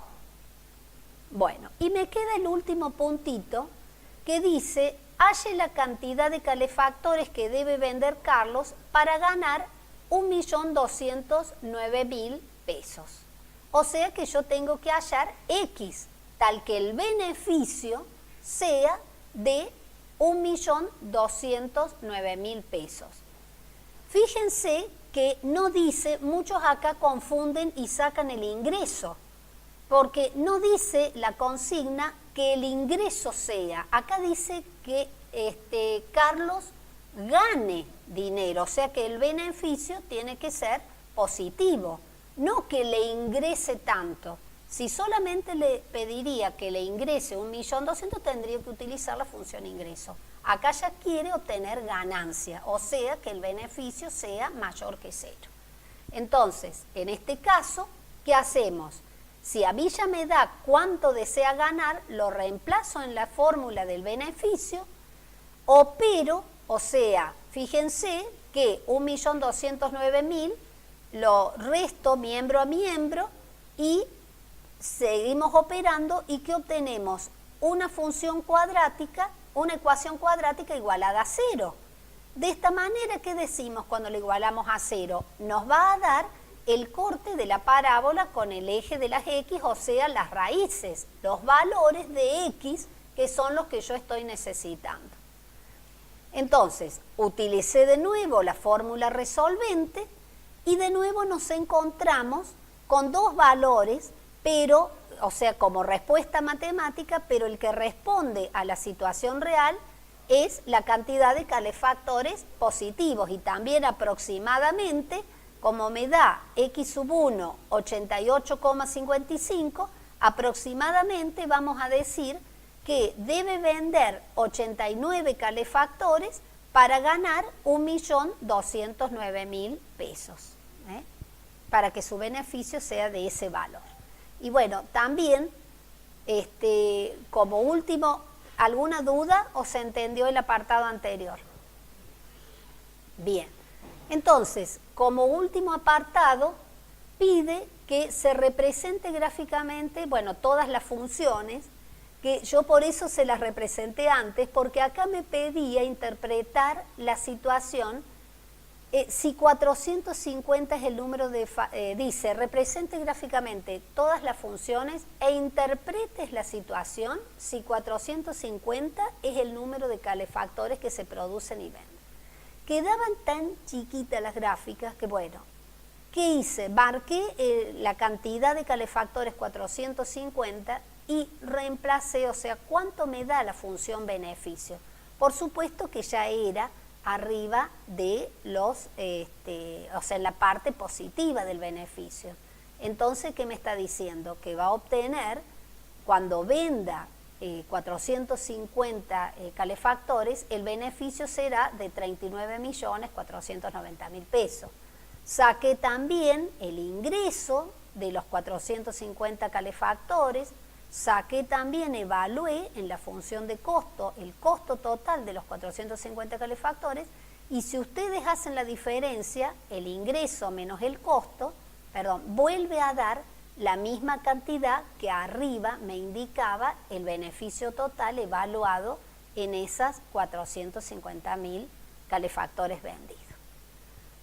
Bueno, y me queda el último puntito que dice: halle la cantidad de calefactores que debe vender Carlos para ganar 1.209.000 pesos. O sea que yo tengo que hallar X, tal que el beneficio sea de 1.209.000 pesos. Fíjense que no dice, muchos acá confunden y sacan el ingreso, porque no dice la consigna que el ingreso sea. Acá dice que Carlos gane dinero, o sea que el beneficio tiene que ser positivo, no que le ingrese tanto. Si solamente le pediría que le ingrese 1.200.000, tendría que utilizar la función ingreso. Acá ya quiere obtener ganancia, o sea que el beneficio sea mayor que 0. Entonces, en este caso, ¿qué hacemos? Si a mí ya me da cuánto desea ganar, lo reemplazo en la fórmula del beneficio, opero, o sea, fíjense que 1.209.000 lo resto miembro a miembro y seguimos operando y ¿qué obtenemos? Una función cuadrática, una ecuación cuadrática igualada a 0. De esta manera, ¿qué decimos cuando le igualamos a 0? Nos va a dar el corte de la parábola con el eje de las x, o sea, las raíces, los valores de x, que son los que yo estoy necesitando. Entonces, utilicé de nuevo la fórmula resolvente y de nuevo nos encontramos con dos valores, pero, o sea, como respuesta matemática, pero el que responde a la situación real es la cantidad de calefactores positivos y también aproximadamente, como me da x sub 1 88,55, aproximadamente vamos a decir que debe vender 89 calefactores para ganar 1.209.000 pesos, para que su beneficio sea de ese valor. Y bueno, también, como último, ¿alguna duda o se entendió el apartado anterior? Bien, entonces, como último apartado, pide que se represente gráficamente, bueno, todas las funciones, que yo por eso se las representé antes, porque acá me pedía interpretar la situación. Si 450 es el número de, dice, represente gráficamente todas las funciones e interpretes la situación si 450 es el número de calefactores que se producen y venden. Quedaban tan chiquitas las gráficas que, bueno, ¿qué hice? Marqué la cantidad de calefactores 450 y reemplacé, o sea, ¿cuánto me da la función beneficio? Por supuesto que ya era arriba de los, o sea, en la parte positiva del beneficio. Entonces, ¿qué me está diciendo? Que va a obtener, cuando venda 450 calefactores, el beneficio será de 39.490.000 pesos. Saqué también el ingreso de los 450 calefactores, saqué también, evalué en la función de costo el costo total de los 450 calefactores y si ustedes hacen la diferencia, el ingreso menos el costo, vuelve a dar la misma cantidad que arriba me indicaba el beneficio total evaluado en esas 450.000 calefactores vendidos.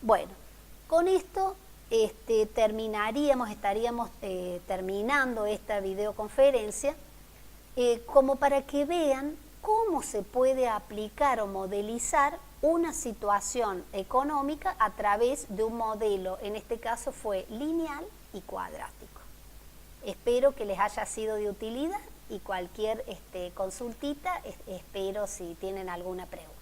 Bueno, con esto estaríamos terminando esta videoconferencia, como para que vean cómo se puede aplicar o modelizar una situación económica a través de un modelo, en este caso fue lineal y cuadrático. Espero que les haya sido de utilidad y cualquier consultita, espero si tienen alguna pregunta.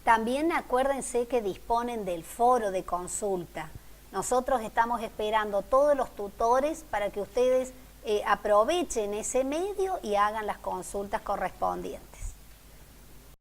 También acuérdense que disponen del foro de consulta. Nosotros estamos esperando todos los tutores para que ustedes aprovechen ese medio y hagan las consultas correspondientes.